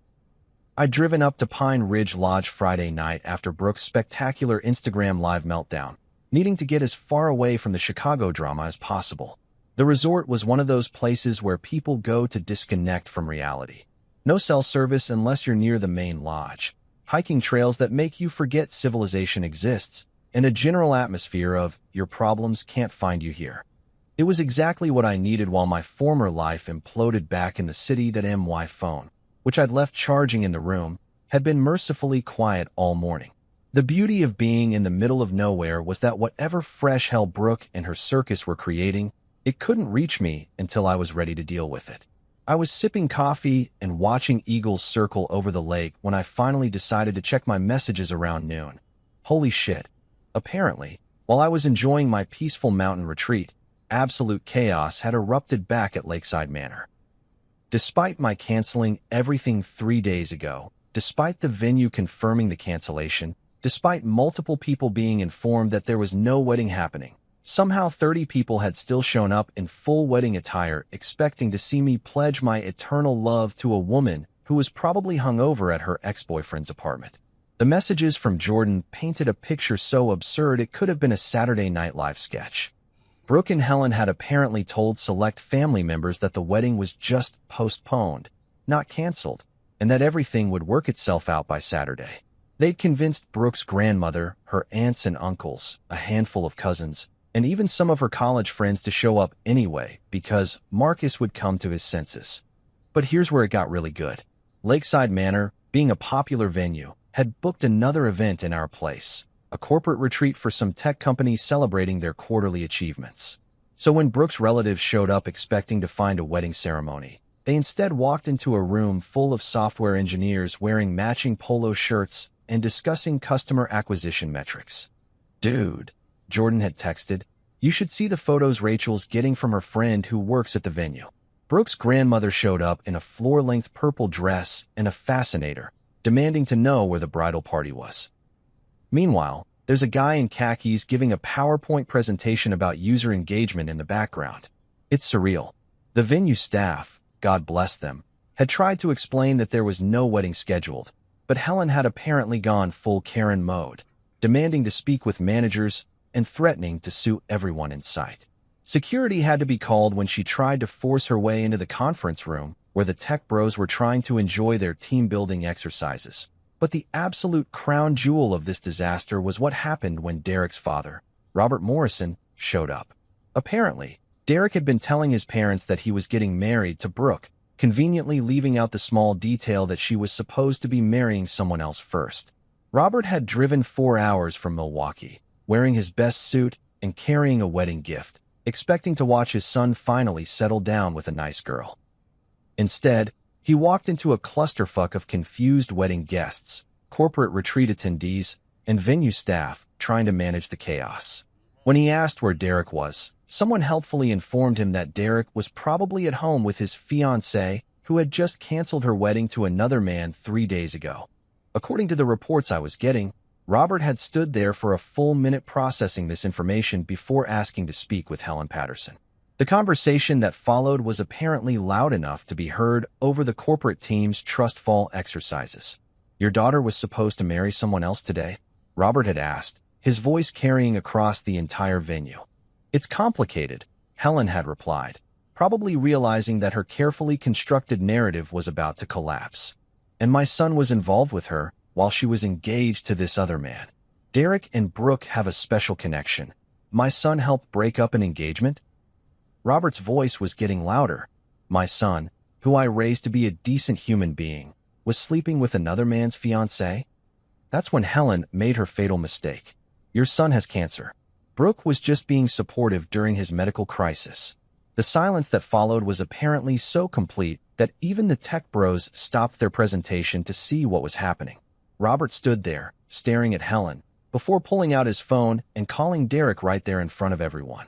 I'd driven up to Pine Ridge Lodge Friday night after Brooke's spectacular Instagram Live meltdown, needing to get as far away from the Chicago drama as possible. The resort was one of those places where people go to disconnect from reality. No cell service unless you're near the main lodge, hiking trails that make you forget civilization exists, and a general atmosphere of your problems can't find you here. It was exactly what I needed while my former life imploded back in the city.my phone, which I'd left charging in the room, had been mercifully quiet all morning. The beauty of being in the middle of nowhere was that whatever fresh hell Brooke and her circus were creating, it couldn't reach me until I was ready to deal with it. I was sipping coffee and watching eagles circle over the lake when I finally decided to check my messages around noon. Holy shit. Apparently, while I was enjoying my peaceful mountain retreat, absolute chaos had erupted back at Lakeside Manor. Despite my canceling everything 3 days ago, despite the venue confirming the cancellation, despite multiple people being informed that there was no wedding happening, somehow 30 people had still shown up in full wedding attire expecting to see me pledge my eternal love to a woman who was probably hungover at her ex-boyfriend's apartment. The messages from Jordan painted a picture so absurd it could have been a Saturday Night Live sketch. Brooke and Helen had apparently told select family members that the wedding was just postponed, not canceled, and that everything would work itself out by Saturday. They'd convinced Brooke's grandmother, her aunts and uncles, a handful of cousins, and even some of her college friends to show up anyway because Marcus would come to his senses. But here's where it got really good. Lakeside Manor, being a popular venue, had booked another event in our place, a corporate retreat for some tech companies celebrating their quarterly achievements. So when Brooke's relatives showed up expecting to find a wedding ceremony, they instead walked into a room full of software engineers wearing matching polo shirts and discussing customer acquisition metrics. Dude, Jordan had texted, you should see the photos Rachel's getting from her friend who works at the venue. Brooke's grandmother showed up in a floor-length purple dress and a fascinator, demanding to know where the bridal party was. Meanwhile, there's a guy in khakis giving a PowerPoint presentation about user engagement in the background. It's surreal. The venue staff, God bless them, had tried to explain that there was no wedding scheduled, but Helen had apparently gone full Karen mode, demanding to speak with managers and threatening to sue everyone in sight. Security had to be called when she tried to force her way into the conference room where the tech bros were trying to enjoy their team-building exercises. But the absolute crown jewel of this disaster was what happened when Derek's father, Robert Morrison, showed up. Apparently, Derek had been telling his parents that he was getting married to Brooke, conveniently leaving out the small detail that she was supposed to be marrying someone else first. Robert had driven 4 hours from Milwaukee, wearing his best suit and carrying a wedding gift, expecting to watch his son finally settle down with a nice girl. Instead, he walked into a clusterfuck of confused wedding guests, corporate retreat attendees, and venue staff trying to manage the chaos. When he asked where Derek was, someone helpfully informed him that Derek was probably at home with his fiancée, who had just canceled her wedding to another man 3 days ago. According to the reports I was getting, Robert had stood there for a full minute processing this information before asking to speak with Helen Patterson. The conversation that followed was apparently loud enough to be heard over the corporate team's trust fall exercises. "Your daughter was supposed to marry someone else today?" Robert had asked, his voice carrying across the entire venue. "It's complicated," Helen had replied, probably realizing that her carefully constructed narrative was about to collapse. "And my son was involved with her while she was engaged to this other man. Derek and Brooke have a special connection. My son helped break up an engagement?" Robert's voice was getting louder. "My son, who I raised to be a decent human being, was sleeping with another man's fiancée?" That's when Helen made her fatal mistake. "Your son has cancer." Brooke was just being supportive during his medical crisis. The silence that followed was apparently so complete that even the tech bros stopped their presentation to see what was happening. Robert stood there, staring at Helen, before pulling out his phone and calling Derek right there in front of everyone.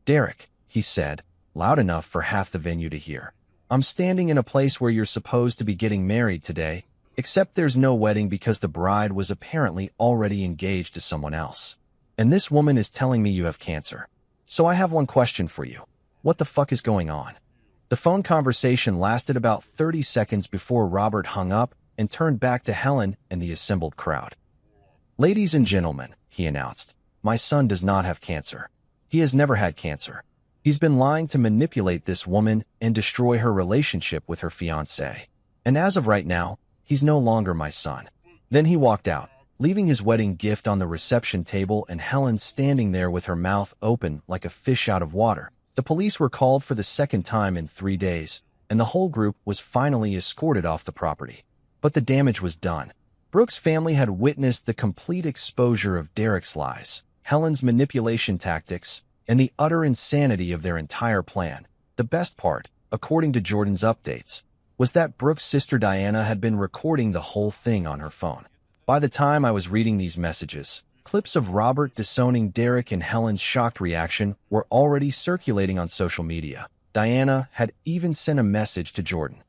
"Derek," he said, loud enough for half the venue to hear, "I'm standing in a place where you're supposed to be getting married today, except there's no wedding because the bride was apparently already engaged to someone else. And this woman is telling me you have cancer. So I have one question for you. What the fuck is going on?" The phone conversation lasted about 30 seconds before Robert hung up and turned back to Helen and the assembled crowd. "Ladies and gentlemen," he announced, "my son does not have cancer. He has never had cancer. He's been lying to manipulate this woman and destroy her relationship with her fiancé. And as of right now, he's no longer my son." Then he walked out, leaving his wedding gift on the reception table and Helen standing there with her mouth open like a fish out of water. The police were called for the second time in 3 days, and the whole group was finally escorted off the property. But the damage was done. Brooke's family had witnessed the complete exposure of Derek's lies, Helen's manipulation tactics, and the utter insanity of their entire plan. The best part, according to Jordan's updates, was that Brooke's sister Diana had been recording the whole thing on her phone. By the time I was reading these messages, clips of Robert disowning Derek and Helen's shocked reaction were already circulating on social media. Diana had even sent a message to Jordan.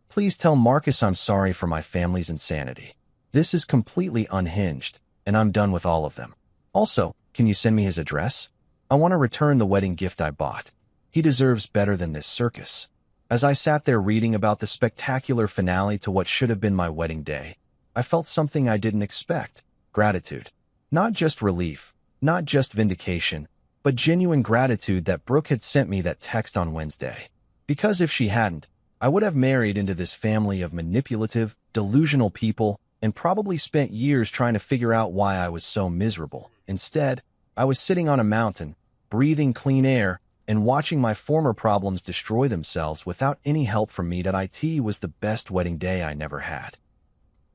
"Please tell Marcus I'm sorry for my family's insanity. This is completely unhinged, and I'm done with all of them. Also, can you send me his address? I want to return the wedding gift I bought. He deserves better than this circus." As I sat there reading about the spectacular finale to what should have been my wedding day, I felt something I didn't expect: gratitude. Not just relief, not just vindication, but genuine gratitude that Brooke had sent me that text on Wednesday. Because if she hadn't, I would have married into this family of manipulative, delusional people and probably spent years trying to figure out why I was so miserable. Instead, I was sitting on a mountain, breathing clean air, and watching my former problems destroy themselves without any help from me. It was the best wedding day I never had.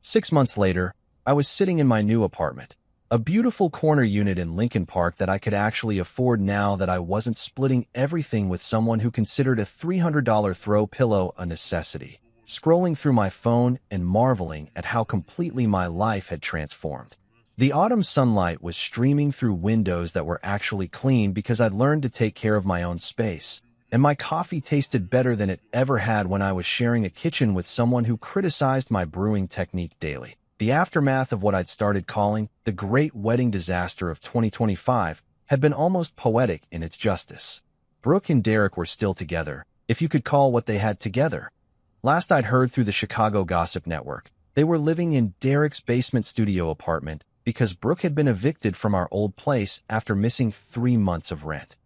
6 months later, I was sitting in my new apartment, a beautiful corner unit in Lincoln Park that I could actually afford now that I wasn't splitting everything with someone who considered a $300 throw pillow a necessity, scrolling through my phone and marveling at how completely my life had transformed. The autumn sunlight was streaming through windows that were actually clean because I'd learned to take care of my own space, and my coffee tasted better than it ever had when I was sharing a kitchen with someone who criticized my brewing technique daily. The aftermath of what I'd started calling the Great Wedding Disaster of 2025 had been almost poetic in its justice. Brooke and Derek were still together, if you could call what they had together. Last I'd heard through the Chicago Gossip Network, they were living in Derek's basement studio apartment because Brooke had been evicted from our old place after missing 3 months of rent.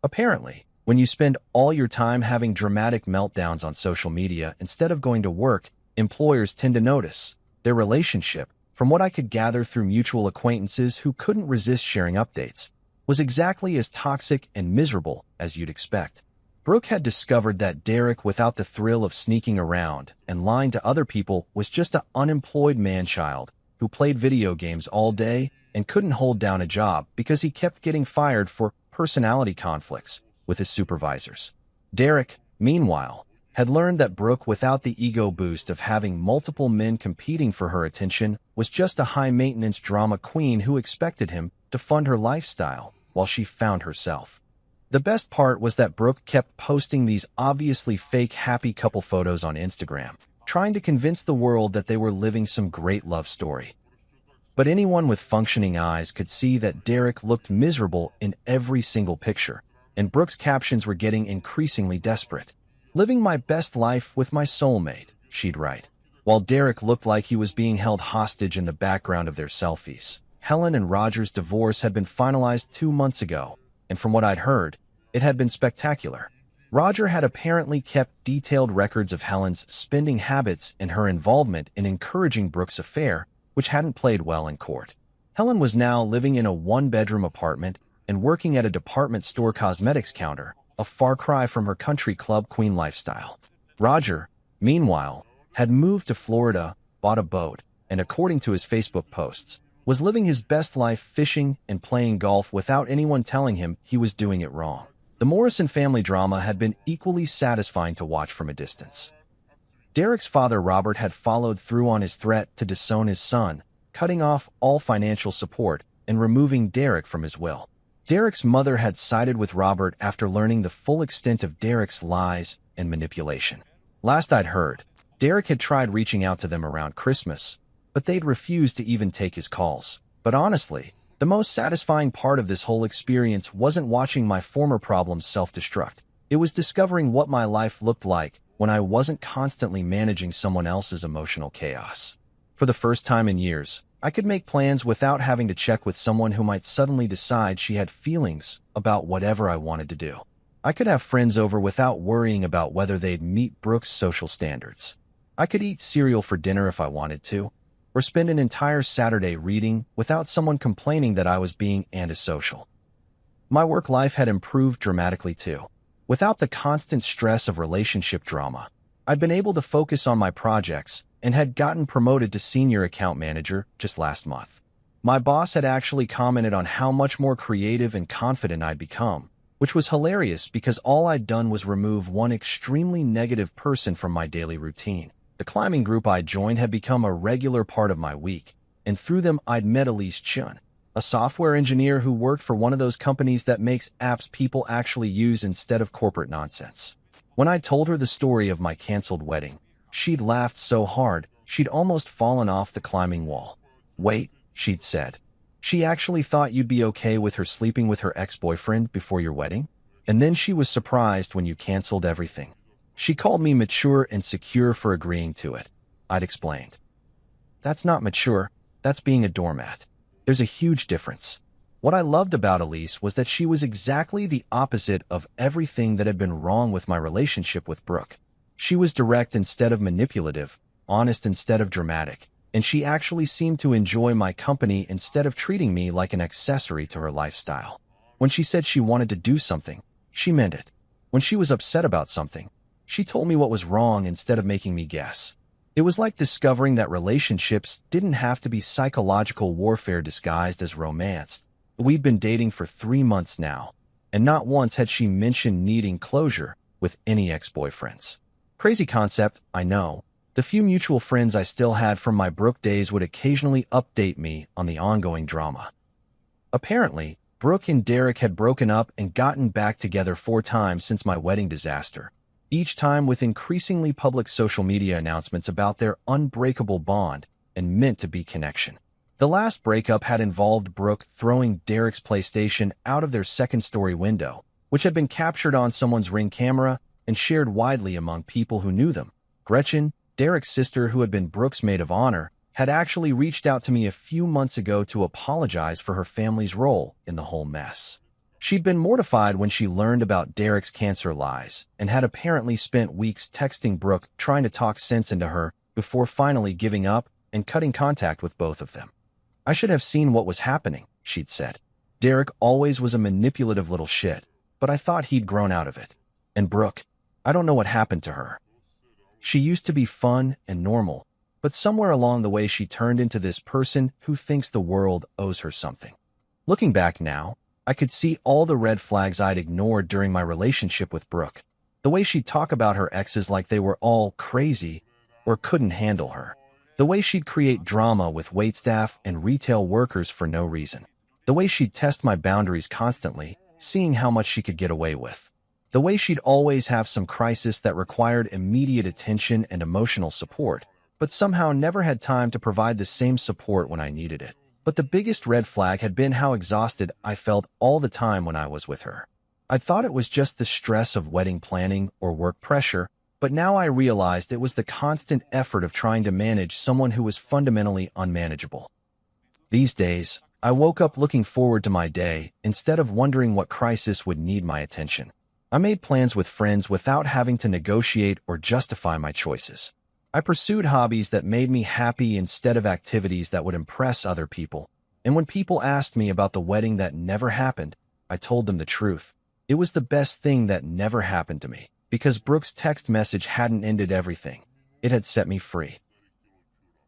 Apparently, when you spend all your time having dramatic meltdowns on social media instead of going to work, employers tend to notice. Their relationship, from what I could gather through mutual acquaintances who couldn't resist sharing updates, was exactly as toxic and miserable as you'd expect. Brooke had discovered that Derek, without the thrill of sneaking around and lying to other people, was just an unemployed man-child who played video games all day and couldn't hold down a job because he kept getting fired for personality conflicts with his supervisors. Derek, meanwhile, had learned that Brooke, without the ego boost of having multiple men competing for her attention, was just a high-maintenance drama queen who expected him to fund her lifestyle while she found herself. The best part was that Brooke kept posting these obviously fake happy couple photos on Instagram, trying to convince the world that they were living some great love story. But anyone with functioning eyes could see that Derek looked miserable in every single picture, and Brooke's captions were getting increasingly desperate. "Living my best life with my soulmate," she'd write, while Derek looked like he was being held hostage in the background of their selfies. Helen and Roger's divorce had been finalized 2 months ago, and from what I'd heard, it had been spectacular. Roger had apparently kept detailed records of Helen's spending habits and her involvement in encouraging Brooke's affair, which hadn't played well in court. Helen was now living in a one-bedroom apartment and working at a department store cosmetics counter, a far cry from her country club queen lifestyle. Roger, meanwhile, had moved to Florida, bought a boat, and according to his Facebook posts, was living his best life fishing and playing golf without anyone telling him he was doing it wrong. The Morrison family drama had been equally satisfying to watch from a distance. Derek's father, Robert, had followed through on his threat to disown his son, cutting off all financial support and removing Derek from his will. Derek's mother had sided with Robert after learning the full extent of Derek's lies and manipulation. Last I'd heard, Derek had tried reaching out to them around Christmas, but they'd refused to even take his calls. But honestly, the most satisfying part of this whole experience wasn't watching my former problems self-destruct. It was discovering what my life looked like when I wasn't constantly managing someone else's emotional chaos. For the first time in years, I could make plans without having to check with someone who might suddenly decide she had feelings about whatever I wanted to do. I could have friends over without worrying about whether they'd meet Brooke's social standards. I could eat cereal for dinner if I wanted to, or spend an entire Saturday reading without someone complaining that I was being antisocial. My work life had improved dramatically too. Without the constant stress of relationship drama, I'd been able to focus on my projects and had gotten promoted to senior account manager just last month. My boss had actually commented on how much more creative and confident I'd become, which was hilarious because all I'd done was remove one extremely negative person from my daily routine. The climbing group I joined had become a regular part of my week, and through them I'd met Elise Chun, a software engineer who worked for one of those companies that makes apps people actually use instead of corporate nonsense. When I told her the story of my canceled wedding, she'd laughed so hard she'd almost fallen off the climbing wall. "Wait," she'd said. "She actually thought you'd be okay with her sleeping with her ex-boyfriend before your wedding? And then she was surprised when you canceled everything. She called me mature and secure for agreeing to it," I'd explained. "That's not mature, that's being a doormat. There's a huge difference." What I loved about Elise was that she was exactly the opposite of everything that had been wrong with my relationship with Brooke. She was direct instead of manipulative, honest instead of dramatic, and she actually seemed to enjoy my company instead of treating me like an accessory to her lifestyle. When she said she wanted to do something, she meant it. When she was upset about something, she told me what was wrong instead of making me guess. It was like discovering that relationships didn't have to be psychological warfare disguised as romance. We'd been dating for 3 months now, and not once had she mentioned needing closure with any ex-boyfriends. Crazy concept, I know. The few mutual friends I still had from my Brooke days would occasionally update me on the ongoing drama. Apparently, Brooke and Derek had broken up and gotten back together 4 times since my wedding disaster, each time with increasingly public social media announcements about their unbreakable bond and meant-to-be connection. The last breakup had involved Brooke throwing Derek's PlayStation out of their second-story window, which had been captured on someone's Ring camera and shared widely among people who knew them. Gretchen, Derek's sister who had been Brooke's maid of honor, had actually reached out to me a few months ago to apologize for her family's role in the whole mess. She'd been mortified when she learned about Derek's cancer lies and had apparently spent weeks texting Brooke trying to talk sense into her before finally giving up and cutting contact with both of them. "I should have seen what was happening," she'd said. "Derek always was a manipulative little shit, but I thought he'd grown out of it. And Brooke, I don't know what happened to her. She used to be fun and normal, but somewhere along the way she turned into this person who thinks the world owes her something." Looking back now, I could see all the red flags I'd ignored during my relationship with Brooke. The way she'd talk about her exes like they were all crazy or couldn't handle her. The way she'd create drama with waitstaff and retail workers for no reason. The way she'd test my boundaries constantly, seeing how much she could get away with. The way she'd always have some crisis that required immediate attention and emotional support, but somehow never had time to provide the same support when I needed it. But the biggest red flag had been how exhausted I felt all the time when I was with her. I thought it was just the stress of wedding planning or work pressure, but now I realized it was the constant effort of trying to manage someone who was fundamentally unmanageable. These days, I woke up looking forward to my day instead of wondering what crisis would need my attention. I made plans with friends without having to negotiate or justify my choices. I pursued hobbies that made me happy instead of activities that would impress other people. And when people asked me about the wedding that never happened, I told them the truth. It was the best thing that never happened to me, because Brooke's text message hadn't ended everything. It had set me free.